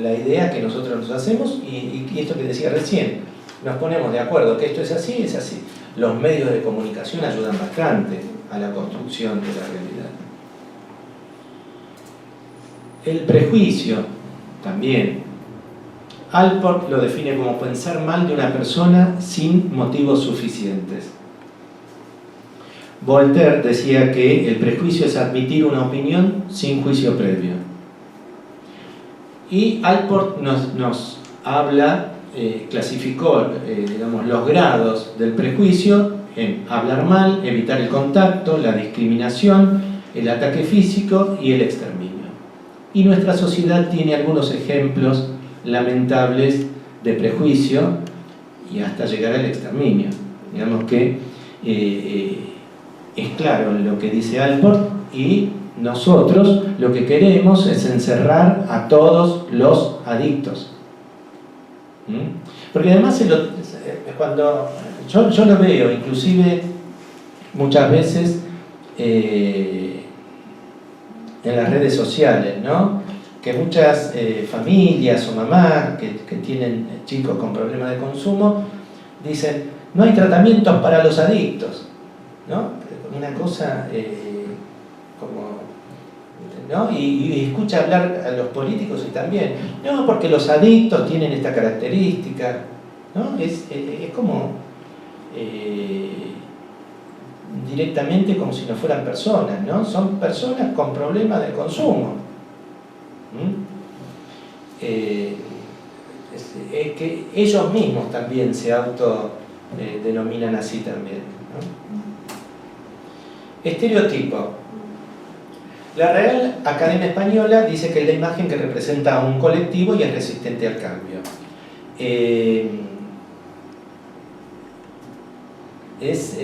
la idea que nosotros nos hacemos y esto que decía recién, nos ponemos de acuerdo que esto es así, es así. Los medios de comunicación ayudan bastante a la construcción de la realidad. El prejuicio también. Allport lo define como pensar mal de una persona sin motivos suficientes. Voltaire decía que el prejuicio es admitir una opinión sin juicio previo. Y Allport nos habla, clasificó digamos, los grados del prejuicio en hablar mal, evitar el contacto, la discriminación, el ataque físico y el exterminio. Y nuestra sociedad tiene algunos ejemplos lamentables de prejuicio y hasta llegar al exterminio. Digamos que es claro lo que dice Allport y nosotros lo que queremos es encerrar a todos los adictos. Porque además cuando yo lo veo, inclusive muchas veces en las redes sociales, ¿no? Que muchas familias o mamás que tienen chicos con problemas de consumo dicen, no hay tratamientos para los adictos, ¿no? Una cosa como, ¿no? Y escucha hablar a los políticos y también, no, porque los adictos tienen esta característica, ¿no? Es como directamente como si no fueran personas, ¿no? Son personas con problemas de consumo. Es que ellos mismos también se denominan así también, ¿no? Estereotipo. La Real Academia Española dice que es la imagen que representa a un colectivo y es resistente al cambio. es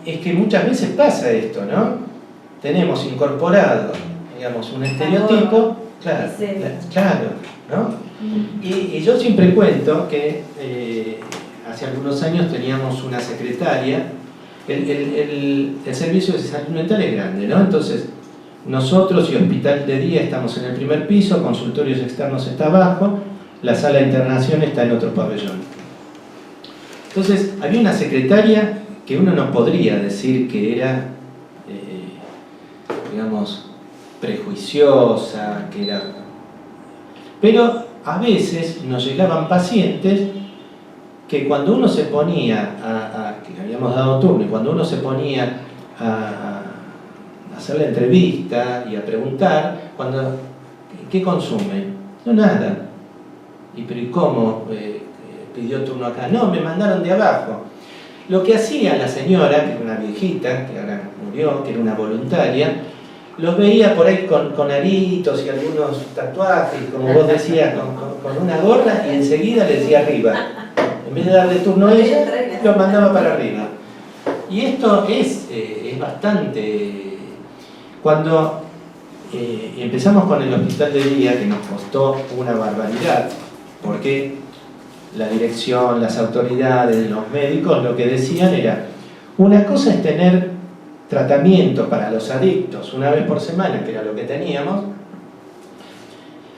que muchas veces pasa esto, ¿no? Tenemos incorporado, digamos, un estereotipo, claro, ¿no? Y yo siempre cuento que hace algunos años teníamos una secretaria. El servicio de salud mental es grande, ¿no? Entonces, nosotros y hospital de día estamos en el primer piso, consultorios externos está abajo, la sala de internación está en otro pabellón. Entonces, había una secretaria que uno no podría decir que era, digamos, prejuiciosa, que era... Pero a veces nos llegaban pacientes que cuando uno se ponía que le habíamos dado turno, y cuando uno se ponía a hacer la entrevista y a preguntar, ¿qué consume? No, nada. Pero ¿y cómo pidió turno acá? No, me mandaron de abajo. Lo que hacía la señora, que era una viejita, que ahora murió, que era una voluntaria, los veía por ahí con aritos y algunos tatuajes, como vos decías, con una gorra, y enseguida le decía arriba. En vez de darle turno a ella, lo mandaba para arriba. Y esto es bastante... Cuando empezamos con el hospital de día, que nos costó una barbaridad, porque la dirección, las autoridades, los médicos, lo que decían era, una cosa es tener tratamiento para los adictos una vez por semana, que era lo que teníamos,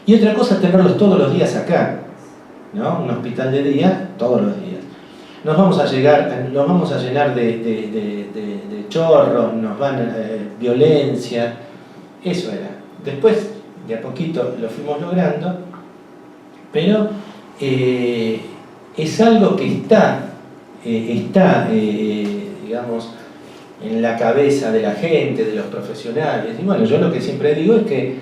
y otra cosa es tenerlos todos los días acá, ¿no? Un hospital de día todos los días. Nos vamos a llenar de chorros, nos van violencia, eso era. Después, de a poquito lo fuimos logrando, pero es algo que está digamos, en la cabeza de la gente, de los profesionales. Y bueno, yo lo que siempre digo es que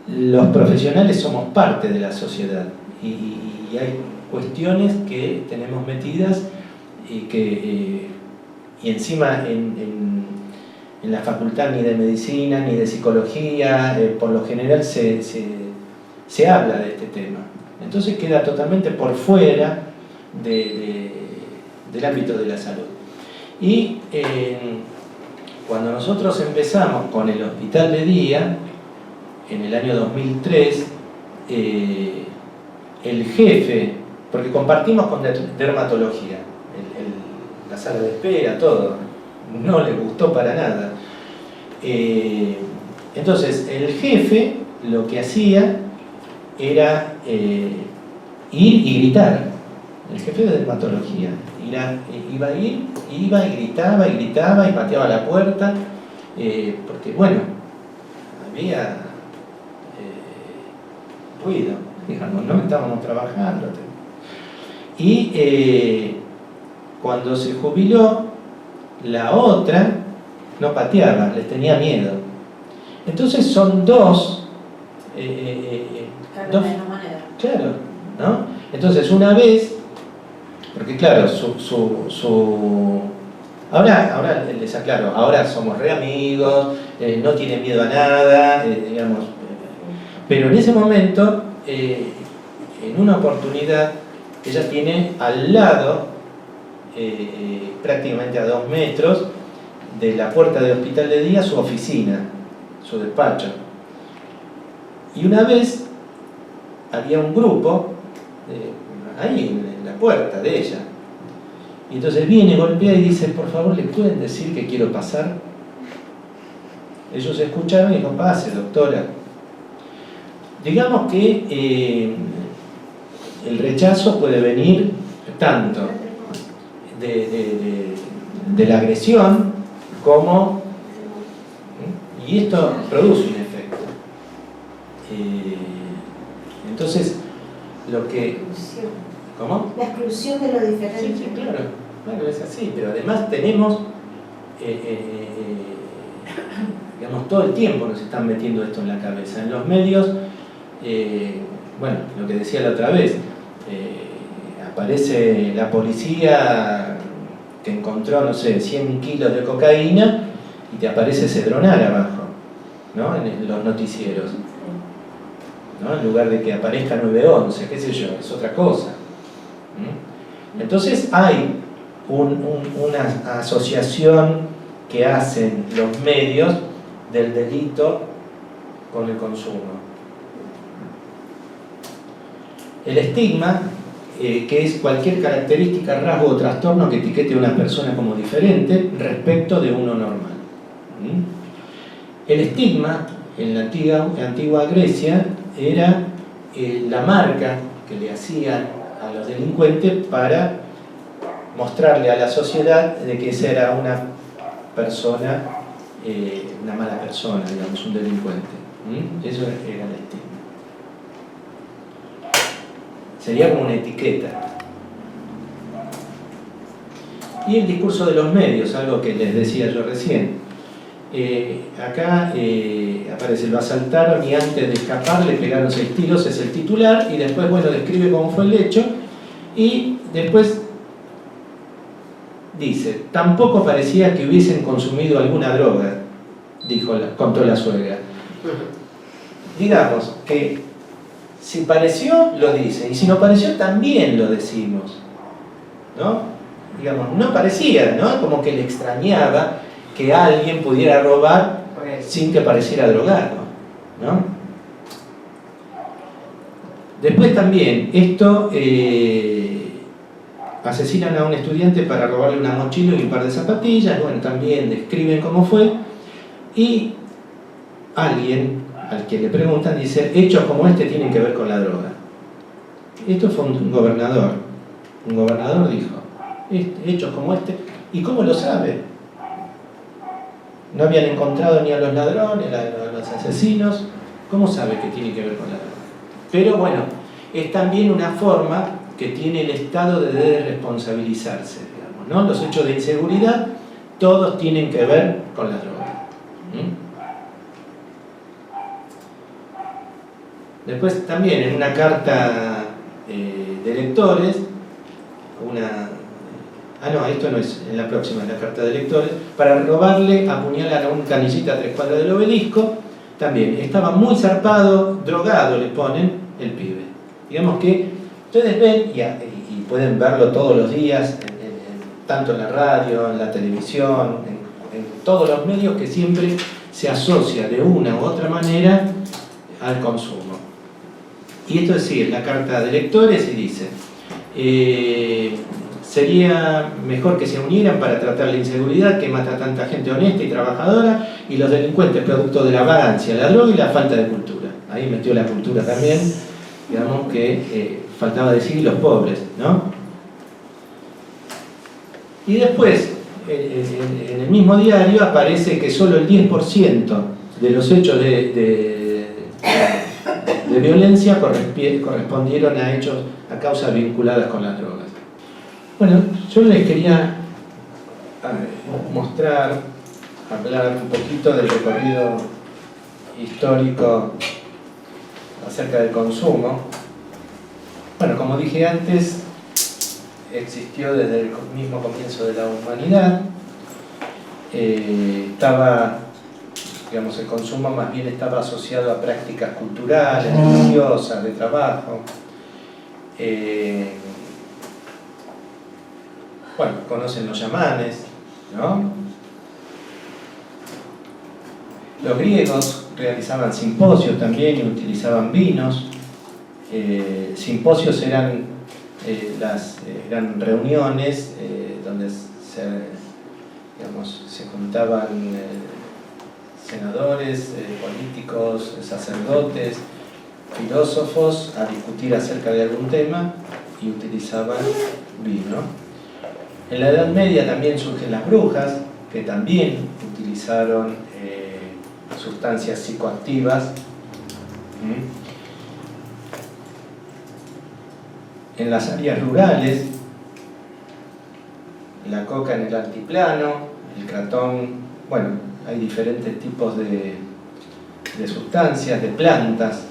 los profesionales somos parte de la sociedad y hay cuestiones que tenemos metidas y encima en la facultad ni de medicina ni de psicología por lo general se habla de este tema, entonces queda totalmente por fuera del ámbito de la salud. Y cuando nosotros empezamos con el hospital de día en el año 2003, el jefe, porque compartimos con dermatología, la sala de espera, todo, no le gustó para nada. Entonces, el jefe lo que hacía era ir y gritar. El jefe de dermatología iba y gritaba y pateaba la puerta, porque bueno, había ruido, digamos, no estábamos trabajando. Y cuando se jubiló, la otra no pateaba, les tenía miedo. Entonces son dos, claro, ¿no? Entonces una vez, porque claro, ahora les aclaro, ahora somos re amigos, no tiene miedo a nada, digamos, pero en ese momento, en una oportunidad, ella tiene al lado, prácticamente a 2 metros, de la puerta del hospital de día, su oficina, su despacho. Y una vez había un grupo ahí en la puerta de ella. Y entonces viene, golpea y dice, por favor, ¿le pueden decir que quiero pasar? Ellos escucharon y dijo, pase, doctora. Digamos que el rechazo puede venir tanto de la agresión como... Y esto produce un efecto. Entonces, lo que... ¿Cómo? La exclusión de lo diferente. Sí, claro, es así, pero además tenemos, digamos, todo el tiempo nos están metiendo esto en la cabeza. En los medios, bueno, lo que decía la otra vez, aparece la policía que encontró, no sé, 100 kilos de cocaína y te aparece Cedronar abajo, ¿no? En los noticieros, ¿no? En lugar de que aparezca 911, qué sé yo, es otra cosa. Entonces hay una asociación que hacen los medios del delito con el consumo. El estigma, que es cualquier característica, rasgo o trastorno que etiquete a una persona como diferente respecto de uno normal. El estigma en la antigua Grecia era la marca que le hacían a los delincuentes para mostrarle a la sociedad de que esa era una persona, una mala persona, digamos, un delincuente. Eso era el estigma. Sería como una etiqueta. Y el discurso de los medios, algo que les decía yo recién. Acá aparece: lo asaltaron y antes de escapar le pegaron 6 tiros, es el titular, y después, bueno, describe cómo fue el hecho, y después dice: tampoco parecía que hubiesen consumido alguna droga, contó la suegra. Digamos que si pareció, lo dice, y si no pareció, también lo decimos, ¿no? Digamos, no parecía, ¿no? Como que le extrañaba que alguien pudiera robar sin que pareciera drogado, ¿no? Después también, esto, asesinan a un estudiante para robarle una mochila y un par de zapatillas, bueno, también describen cómo fue, y alguien al que le preguntan dice: hechos como este tienen que ver con la droga. Esto fue un gobernador dijo: hechos como este. ¿Y cómo lo sabe? No habían encontrado ni a los ladrones, a los asesinos. ¿Cómo sabe que tiene que ver con la droga? Pero bueno, es también una forma que tiene el Estado de desresponsabilizarse, digamos, ¿no? Los hechos de inseguridad todos tienen que ver con la droga. Después también en una carta de lectores, esto no es en la próxima, la carta de lectores, para robarle, apuñalan a un canillita a 3 cuadras del Obelisco, también estaba muy zarpado, drogado, le ponen el pibe. Digamos que ustedes ven, y pueden verlo todos los días, tanto en la radio, en la televisión, en todos los medios, que siempre se asocia de una u otra manera al consumo. Y esto es decir, la carta de lectores, y dice: sería mejor que se unieran para tratar la inseguridad que mata a tanta gente honesta y trabajadora, y los delincuentes producto de la vagancia, la droga y la falta de cultura. Ahí metió la cultura también, digamos que faltaba decir los pobres, ¿no? Y después, en el mismo diario aparece que solo el 10% de los hechos de violencia correspondieron a causas vinculadas con las drogas. Bueno, yo les quería hablar un poquito del recorrido histórico acerca del consumo. Bueno, como dije antes, existió desde el mismo comienzo de la humanidad. Digamos, el consumo más bien estaba asociado a prácticas culturales, religiosas, de trabajo. Bueno, conocen los yamanes, ¿no? Los griegos realizaban simposios también y utilizaban vinos. Simposios eran reuniones donde se juntaban senadores, políticos, sacerdotes, filósofos a discutir acerca de algún tema y utilizaban vino. En la Edad Media también surgen las brujas, que también utilizaron sustancias psicoactivas. En las áreas rurales, la coca en el altiplano, el cratón, bueno, hay diferentes tipos de sustancias, de plantas.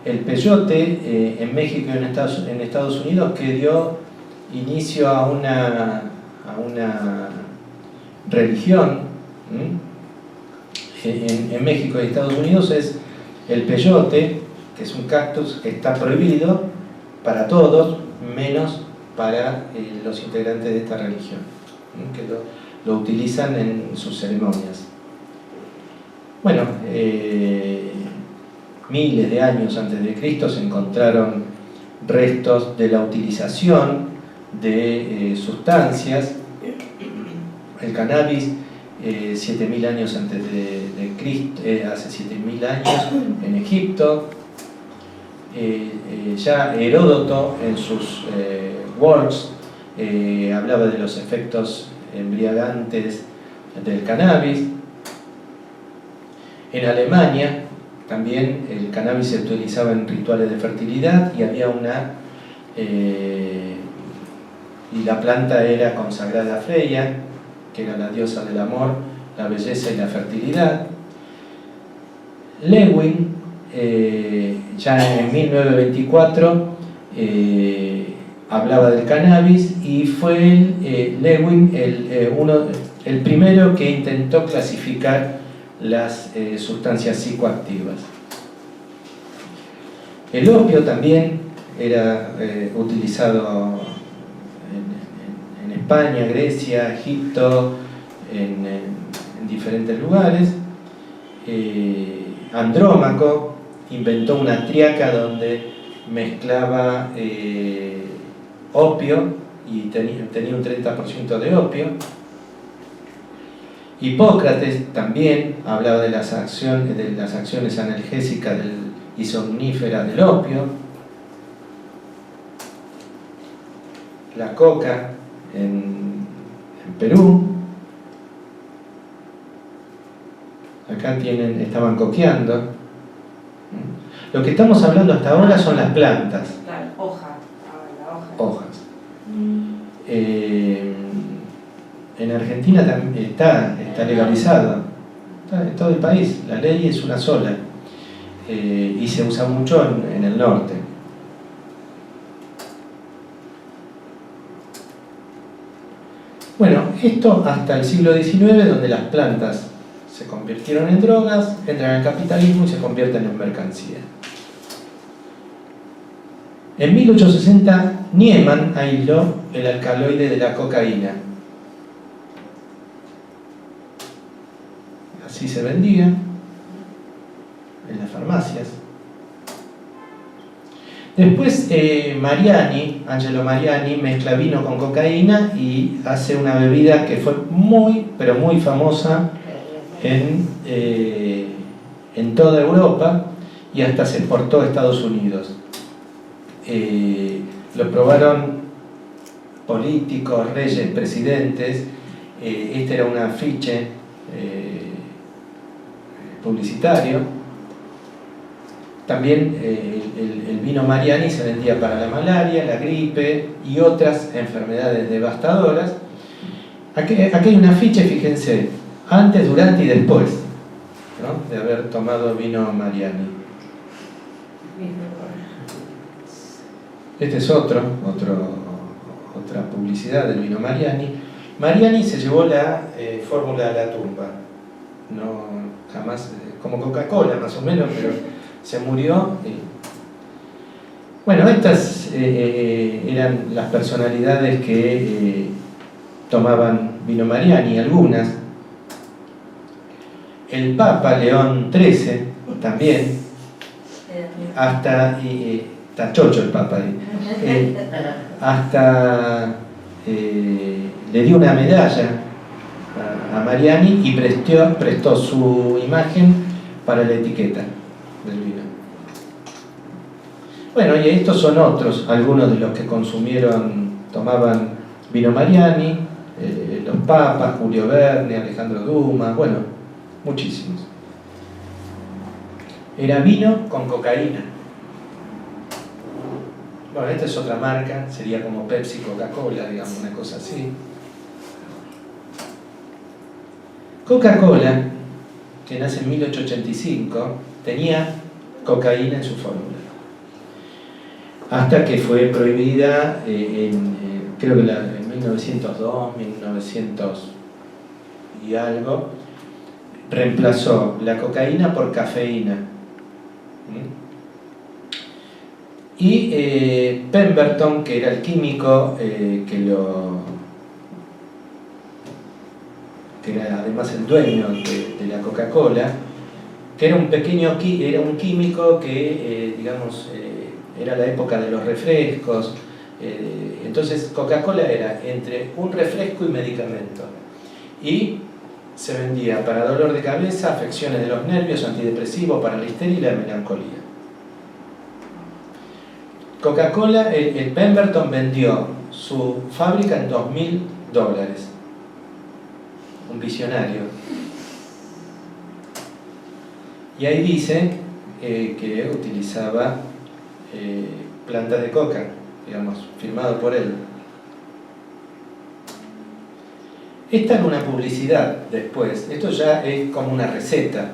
El peyote en México y en Estados Unidos, que dio inicio a una religión. En México y Estados Unidos es el peyote, que es un cactus que está prohibido para todos, menos para los integrantes de esta religión, que lo utilizan en sus ceremonias. Bueno, miles de años antes de Cristo se encontraron restos de la utilización de sustancias. El cannabis, 7.000 años antes de Cristo, hace 7.000 años en Egipto. Ya Heródoto en sus works hablaba de los efectos embriagantes del cannabis. En Alemania también el cannabis se utilizaba en rituales de fertilidad y había y la planta era consagrada a Freya, que era la diosa del amor, la belleza y la fertilidad. Lewin, ya en 1924, hablaba del cannabis y fue Lewin el primero que intentó clasificar las sustancias psicoactivas. El opio también era utilizado en España, Grecia, Egipto, en diferentes lugares. Andrómaco inventó una triaca donde mezclaba opio y tenía un 30% de opio. Hipócrates también hablaba de las acciones analgésicas y somníferas del opio. La coca en Perú. Acá estaban coqueando. Lo que estamos hablando hasta ahora son las plantas. Claro, hoja. Hojas. En Argentina está legalizado. Está en todo el país. La ley es una sola. Y se usa mucho en el norte. Bueno, esto hasta el siglo XIX, donde las plantas se convirtieron en drogas, entran al capitalismo y se convierten en mercancía. En 1860, Niemann aisló el alcaloide de la cocaína. Así se vendía en las farmacias. Después Angelo Mariani, mezcla vino con cocaína y hace una bebida que fue muy, pero muy famosa en toda Europa y hasta se exportó a Estados Unidos. Lo probaron políticos, reyes, presidentes. Este era un afiche publicitario. También el vino Mariani se vendía para la malaria, la gripe y otras enfermedades devastadoras. Aquí hay un afiche, fíjense, antes, durante y después, ¿no?, de haber tomado vino Mariani. Este es otra publicidad del vino Mariani. Mariani se llevó la fórmula a la tumba. No, jamás, como Coca-Cola más o menos, pero se murió. Bueno, estas eran las personalidades que tomaban vino Mariani, algunas. El Papa León XIII también, hasta está chocho el Papa ahí, hasta le dio una medalla a Mariani y prestó su imagen para la etiqueta del vino. Bueno, y estos son algunos de los que tomaban vino Mariani, los papas, Julio Verne, Alejandro Dumas, bueno, muchísimos. Era vino con cocaína. Bueno, esta es otra marca, sería como Pepsi, Coca-Cola, digamos, una cosa así. Coca-Cola, que nace en 1885, tenía cocaína en su fórmula. Hasta que fue prohibida creo que en 1902, 1900 y algo, reemplazó la cocaína por cafeína. Y Pemberton, que era el químico que era además el dueño de la Coca-Cola, que era un químico que, era la época de los refrescos. Entonces Coca-Cola era entre un refresco y medicamento. Y se vendía para dolor de cabeza, afecciones de los nervios, antidepresivos, para la histeria y la melancolía. Coca-Cola, el Pemberton vendió su fábrica en $2.000. Un visionario. Y ahí dice que utilizaba planta de coca, digamos, firmado por él. Esta era una publicidad después. Esto ya es como una receta.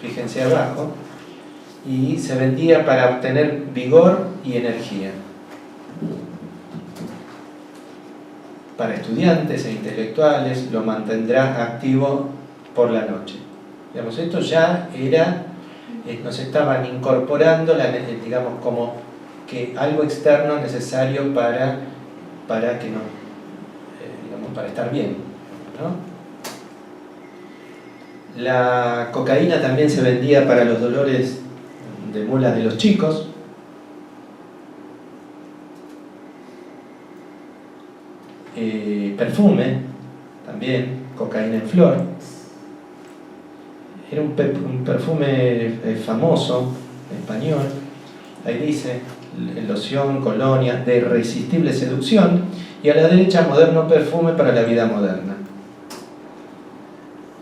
Fíjense abajo. Y se vendía para obtener vigor y energía. Para estudiantes e intelectuales, lo mantendrá activo por la noche. Digamos, esto ya era, nos estaban incorporando, digamos, como que algo externo necesario para que no, digamos, para estar bien, ¿no? La cocaína también se vendía para los dolores de muelas de los chicos. Perfume, también, cocaína en flor. Era un perfume famoso, español. Ahí dice, loción, colonia, de irresistible seducción. Y a la derecha, moderno perfume para la vida moderna.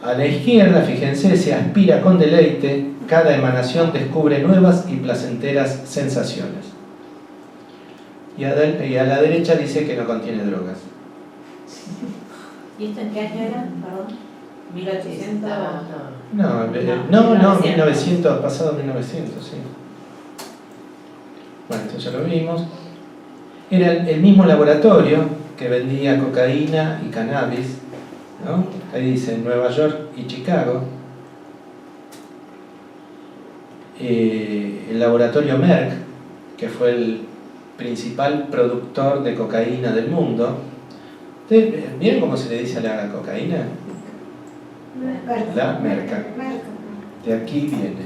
A la izquierda, fíjense, se aspira con deleite, cada emanación descubre nuevas y placenteras sensaciones. Y a la derecha dice que no contiene drogas. ¿Y esto en qué año era? Perdón. 1800. No, 1900, pasado 1900, sí. Bueno, esto ya lo vimos. Era el mismo laboratorio que vendía cocaína y cannabis, ¿no? Ahí dice Nueva York y Chicago. El laboratorio Merck, que fue el principal productor de cocaína del mundo. ¿Vieron cómo se le dice a la cocaína? La merca. De aquí viene.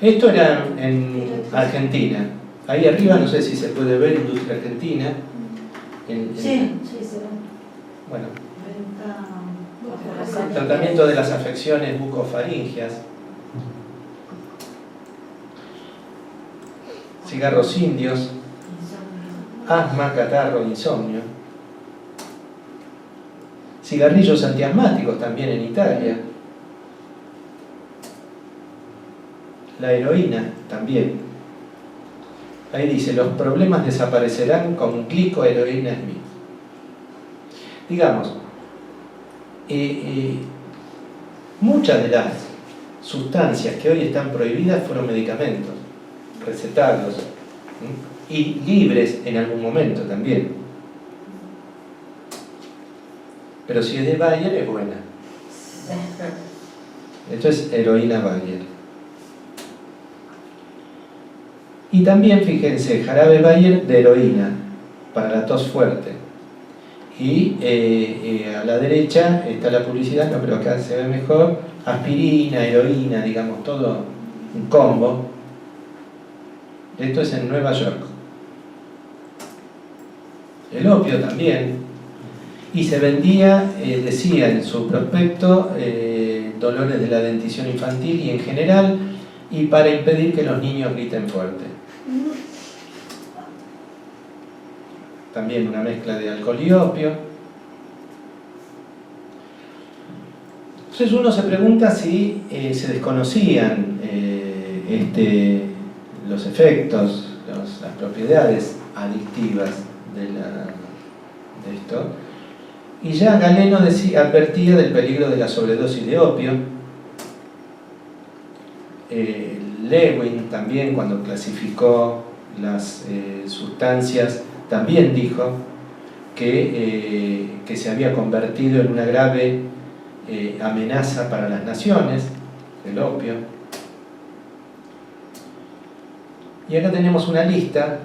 Esto era en Argentina. Ahí arriba, no sé si se puede ver, industria argentina. Sí, se ve. Bueno, tratamiento de las afecciones bucofaringias. Cigarros indios, asma, catarro, insomnio. Cigarrillos antiasmáticos también en Italia. La heroína también. Ahí dice, los problemas desaparecerán con glicoheroína Smith. Digamos, muchas de las sustancias que hoy están prohibidas fueron medicamentos recetados y libres en algún momento también. Pero si es de Bayer es buena. Esto es heroína Bayer. Y también, fíjense, jarabe Bayer de heroína para la tos fuerte. Y a la derecha está la publicidad, no, pero acá se ve mejor, aspirina, heroína, digamos, todo un combo. Esto es en Nueva York. El opio también. Y se vendía, decía en su prospecto, dolores de la dentición infantil y en general, y para impedir que los niños griten fuerte. También una mezcla de alcohol y opio. Entonces uno se pregunta si se desconocían los efectos, las propiedades adictivas de esto. Y ya Galeno advertía del peligro de la sobredosis de opio. Lewin también, cuando clasificó las sustancias, también dijo que se había convertido en una grave amenaza para las naciones. el opio. Y acá tenemos una lista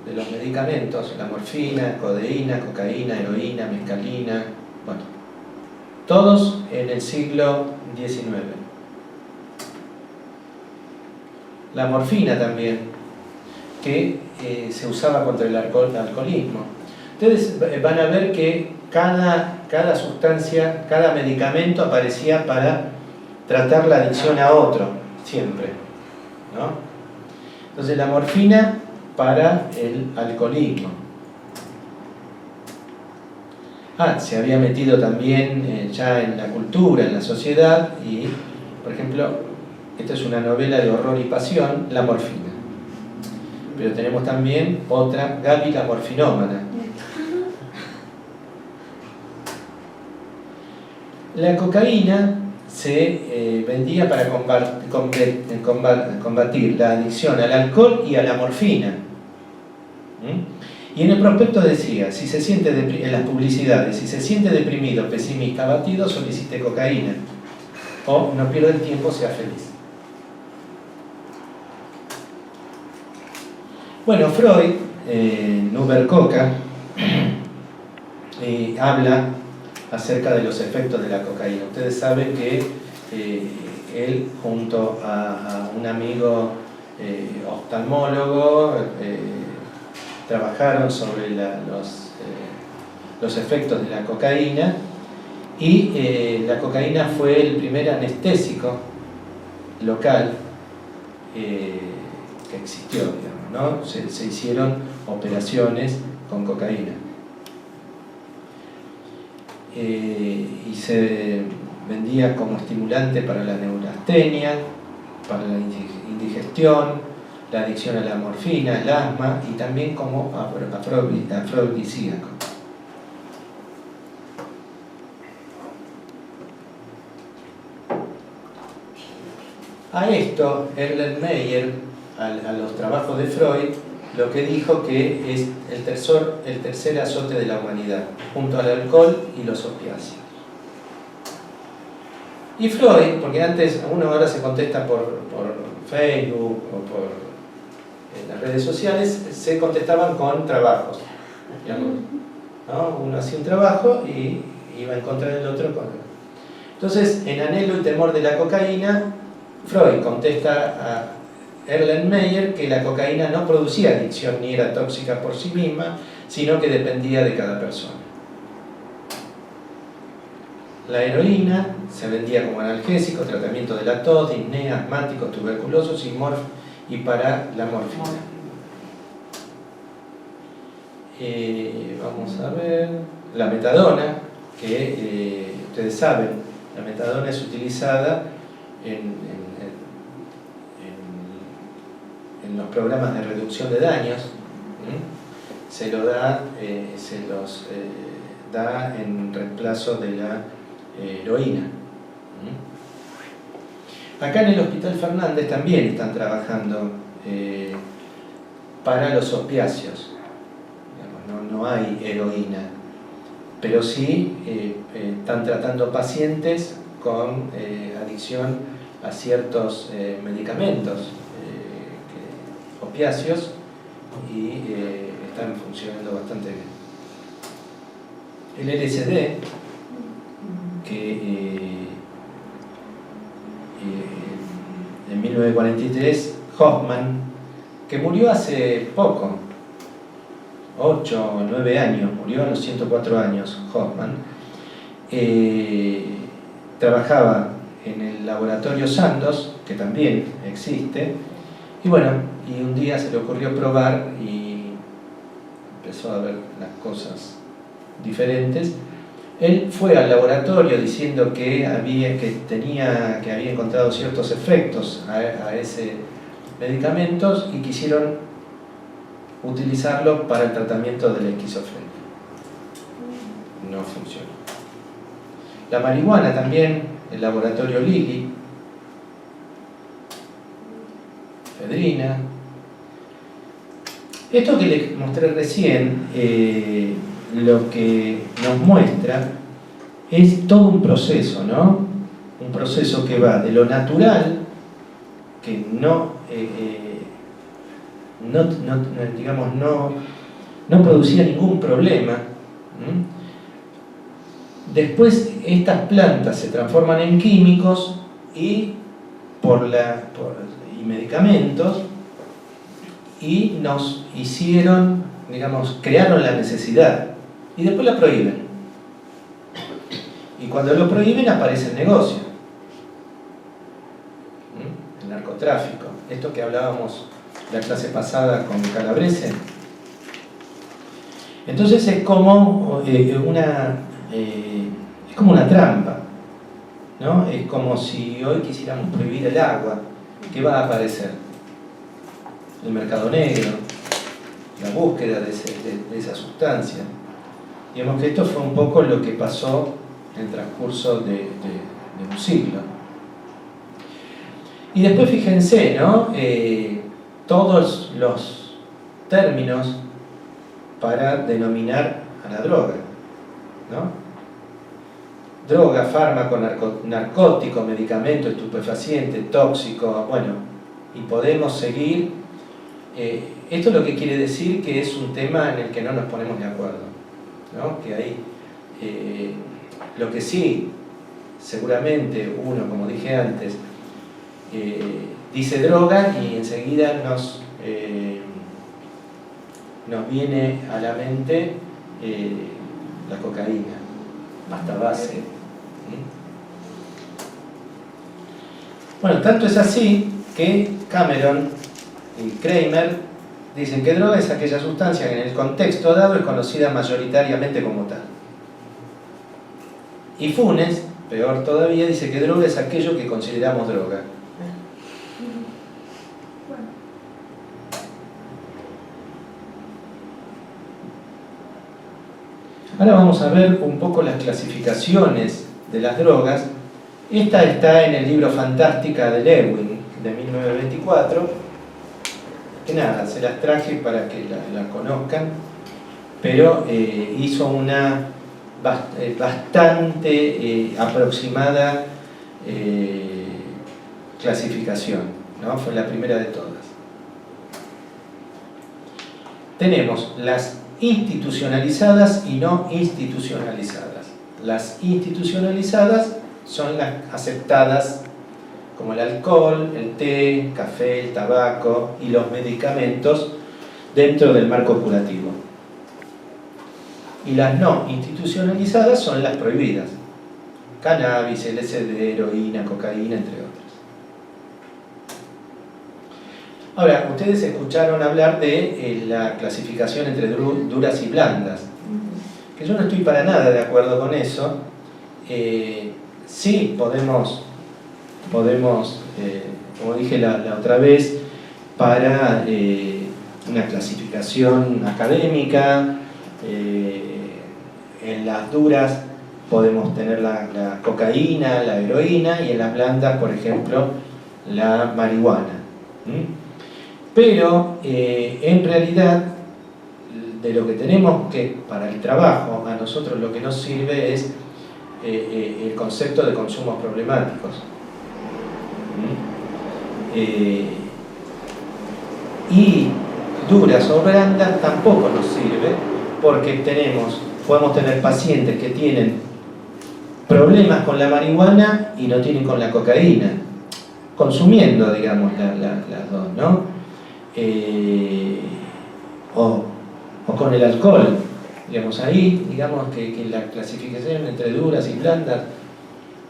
de los medicamentos: la morfina, codeína, cocaína, heroína, mescalina, bueno, todos en el siglo XIX. La morfina también, que se usaba contra el alcoholismo. Ustedes van a ver que cada sustancia, cada medicamento aparecía para tratar la adicción a otro, siempre, ¿no? Entonces la morfina para el alcoholismo. Se había metido también ya en la cultura, en la sociedad, y, por ejemplo, esta es una novela de horror y pasión, La morfina. Pero tenemos también otra, Gaby la morfinómana. La cocaína se vendía para combatir la adicción al alcohol y a la morfina. Y en el prospecto decía, si se siente en las publicidades, si se siente deprimido, pesimista, abatido, solicite cocaína. O no pierda el tiempo, sea feliz. Bueno, Freud, Nuber-Coca, habla acerca de los efectos de la cocaína. Ustedes saben que él, junto a un amigo oftalmólogo, trabajaron sobre los efectos de la cocaína, y la cocaína fue el primer anestésico local que existió, digamos, ¿no? Se hicieron operaciones con cocaína. Y se vendía como estimulante para la neurastenia, para la indigestión, la adicción a la morfina, el asma, y también como afrodisíaco. A esto, Erlenmeyer, a los trabajos de Freud, lo que dijo que es el tercer azote de la humanidad, junto al alcohol y los opiáceos. Y Freud, porque antes uno ahora se contesta por Facebook o por las redes sociales, se contestaban con trabajos, digamos, ¿no? Uno hacía un trabajo y iba a encontrar el otro con... Entonces, en Anhelo y temor de la cocaína, Freud contesta a Erlenmeyer que la cocaína no producía adicción ni era tóxica por sí misma, sino que dependía de cada persona. La heroína se vendía como analgésico, tratamiento de la tos, disnea, asmáticos, tuberculosos y para la morfina. Vamos a ver, la metadona, que ustedes saben, la metadona es utilizada en los programas de reducción de daños. Se los da en reemplazo de la heroína. Acá en el Hospital Fernández también están trabajando para los opiáceos. No hay heroína, pero sí están tratando pacientes con adicción a ciertos medicamentos opiáceos, y están funcionando bastante bien. El LSD, que en 1943 Hoffman, que murió hace poco, 8 o 9 años, murió a los 104 años Hoffman, trabajaba en el laboratorio Sandoz, que también existe, y bueno, y un día se le ocurrió probar y empezó a ver las cosas diferentes. Él fue al laboratorio diciendo que había encontrado ciertos efectos a ese medicamento, y quisieron utilizarlo para el tratamiento de la esquizofrenia. No funcionó. La marihuana también, el laboratorio Lilly, efedrina. Esto que les mostré recién, lo que nos muestra es todo un proceso, ¿no? Un un proceso que va de lo natural, que no producía ningún problema. Después estas plantas se transforman en químicos y medicamentos, y nos hicieron, crearon la necesidad y después la prohíben. Y cuando lo prohíben aparece el negocio, el narcotráfico. Esto que hablábamos la clase pasada con Calabrese. Entonces es como una trampa, ¿no? Es como si hoy quisiéramos prohibir el agua. ¿Qué va a aparecer? El mercado negro, la búsqueda de esa sustancia. Digamos que esto fue un poco lo que pasó en el transcurso de un siglo. Y después fíjense, ¿no? Todos los términos para denominar a la droga, ¿no? Droga, fármaco, narcótico, medicamento, estupefaciente, tóxico, bueno, y podemos seguir. Esto lo que quiere decir que es un tema en el que no nos ponemos de acuerdo, ¿no? Que hay, lo que sí, seguramente uno, como dije antes, dice droga y enseguida nos viene a la mente la cocaína, pasta base. Bueno, tanto es así que Cameron y Kramer dicen que droga es aquella sustancia que en el contexto dado es conocida mayoritariamente como tal. Y Funes, peor todavía, dice que droga es aquello que consideramos droga. Ahora vamos a ver un poco las clasificaciones de las drogas. Esta está en el libro Fantástica de Lewin, de 1924, que nada, se las traje para que la conozcan, pero hizo una bastante aproximada clasificación, ¿no? Fue la primera de todas. Tenemos las institucionalizadas y no institucionalizadas. Las institucionalizadas son las aceptadas, como el alcohol, el té, el café, el tabaco y los medicamentos dentro del marco curativo. Y las no institucionalizadas son las prohibidas: cannabis, LSD, heroína, cocaína, entre otras. Ahora, ustedes escucharon hablar de la clasificación entre duras y blandas, que yo no estoy para nada de acuerdo con eso. Sí podemos, como dije la otra vez, para una clasificación académica, en las duras podemos tener la cocaína, la heroína, y en las blandas, por ejemplo, la marihuana. Pero en realidad, de lo que tenemos que, para el trabajo, a nosotros lo que nos sirve es el concepto de consumos problemáticos. Y duras o blandas tampoco nos sirve, porque podemos tener pacientes que tienen problemas con la marihuana y no tienen con la cocaína, consumiendo, digamos, las dos, ¿no? O con el alcohol, digamos, ahí, digamos que la clasificación entre duras y blandas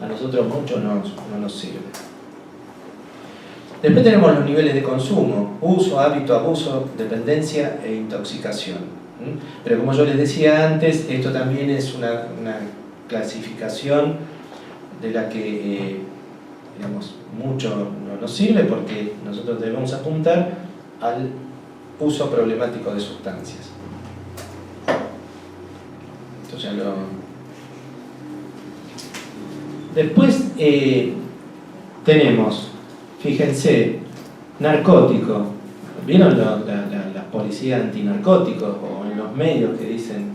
a nosotros mucho no nos sirve. Después tenemos los niveles de consumo: uso, hábito, abuso, dependencia e intoxicación. Pero como yo les decía antes, esto también es una clasificación de la que digamos, mucho no nos sirve, porque nosotros debemos apuntar al uso problemático de sustancias. Esto ya lo... Después tenemos, fíjense, narcótico. ¿Vieron la policía antinarcóticos o en los medios que dicen?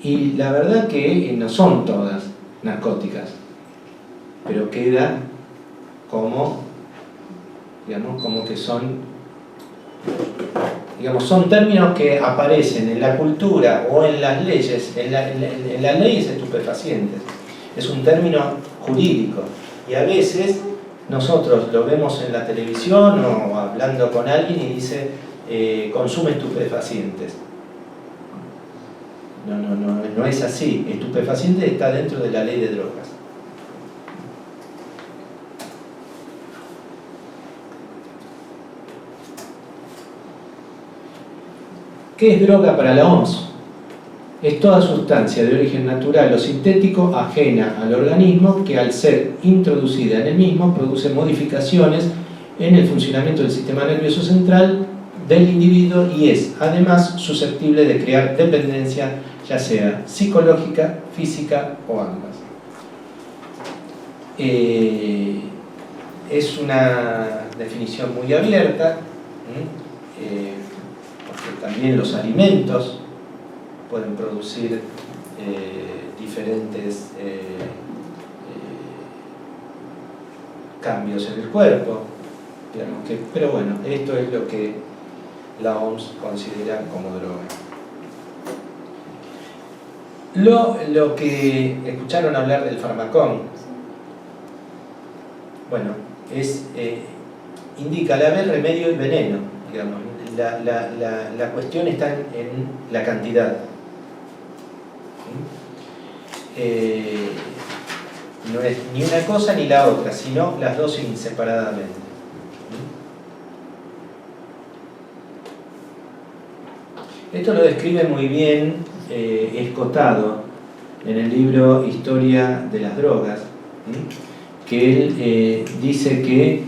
Y la verdad que no son todas narcóticas. pero queda como, digamos, como que son, digamos, son términos que aparecen en la cultura o en las leyes, en las leyes estupefacientes. Es un término jurídico y a veces nosotros lo vemos en la televisión o hablando con alguien y dice consume estupefacientes. No es así. Estupefaciente está dentro de la ley de drogas. ¿Qué es droga para la OMS? Es toda sustancia de origen natural o sintético ajena al organismo que al ser introducida en el mismo produce modificaciones en el funcionamiento del sistema nervioso central del individuo y es además susceptible de crear dependencia, ya sea psicológica, física o ambas. Es una definición muy abierta, porque también los alimentos pueden producir diferentes cambios en el cuerpo, digamos que, pero bueno, esto es lo que la OMS considera como droga. Lo que escucharon hablar del farmacón, bueno, indica a la vez remedio y veneno, digamos. La cuestión está en la cantidad. No es ni una cosa ni la otra, sino las dos separadamente. Esto lo describe muy bien Escotado en el libro Historia de las Drogas, que él dice que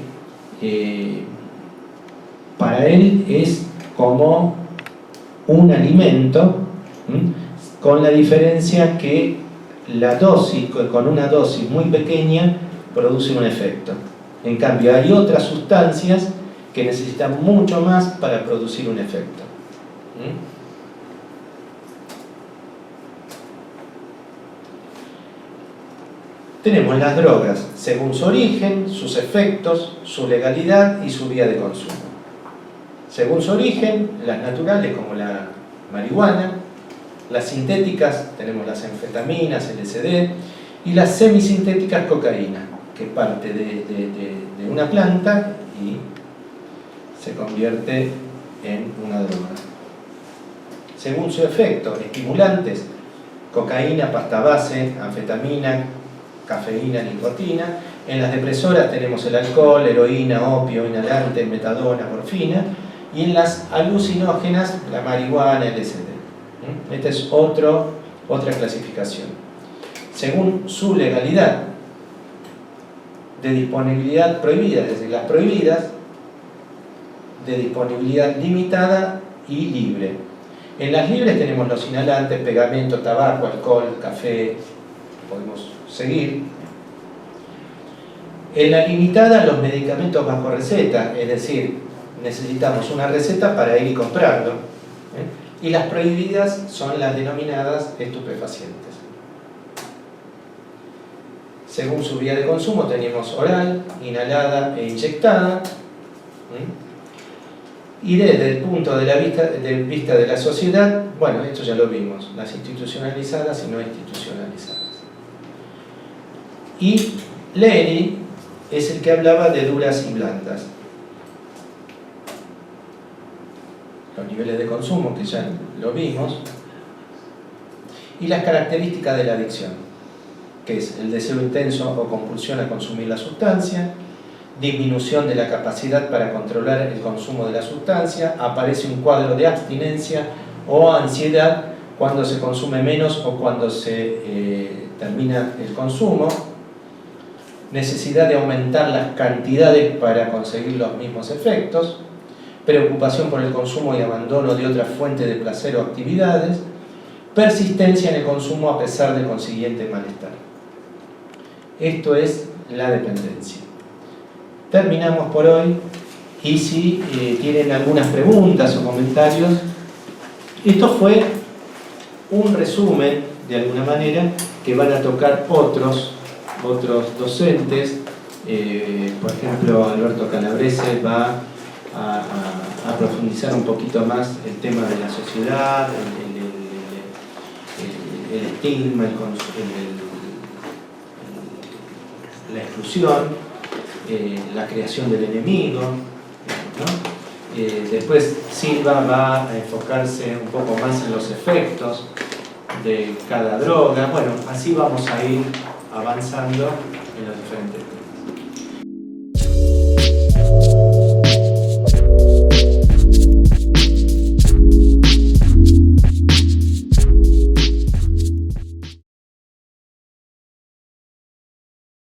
para él es como un alimento, con la diferencia que la dosis, con una dosis muy pequeña, produce un efecto. En cambio, hay otras sustancias que necesitan mucho más para producir un efecto. Tenemos las drogas según su origen, sus efectos, su legalidad y su vía de consumo. Según su origen, las naturales como la marihuana, las sintéticas tenemos las anfetaminas, LSD, y las semisintéticas cocaína, que parte de una planta y se convierte en una droga. Según su efecto, estimulantes, cocaína, pasta base, anfetamina, cafeína, nicotina. En las depresoras tenemos el alcohol, heroína, opio, inhalante, metadona, morfina. Y en las alucinógenas, la marihuana, LSD. Esta es otra clasificación. Según su legalidad, de disponibilidad prohibida, es decir, las prohibidas, de disponibilidad limitada y libre. En las libres tenemos los inhalantes, pegamento, tabaco, alcohol, café, podemos seguir. En la limitada, los medicamentos bajo receta, es decir, necesitamos una receta para ir y comprarlo. Y las prohibidas son las denominadas estupefacientes. Según su vía de consumo tenemos oral, inhalada e inyectada. Y desde el punto de vista de la sociedad, bueno, esto ya lo vimos, las institucionalizadas y no institucionalizadas. Y Leary es el que hablaba de duras y blandas. Los niveles de consumo, que ya lo vimos, y las características de la adicción, que es el deseo intenso o compulsión a consumir la sustancia, disminución de la capacidad para controlar el consumo de la sustancia, aparece un cuadro de abstinencia o ansiedad cuando se consume menos o cuando se termina el consumo, necesidad de aumentar las cantidades para conseguir los mismos efectos, preocupación por el consumo y abandono de otras fuentes de placer o actividades, persistencia en el consumo a pesar del consiguiente malestar. Esto es la dependencia. Terminamos por hoy y si tienen algunas preguntas o comentarios, esto fue un resumen de alguna manera que van a tocar otros otros docentes. Por ejemplo, Alberto Calabrese va a profundizar un poquito más el tema de la sociedad, el estigma, la exclusión, la creación del enemigo, ¿no? Después Silva va a enfocarse un poco más en los efectos de cada droga. Bueno, así vamos a ir avanzando en los diferentes temas.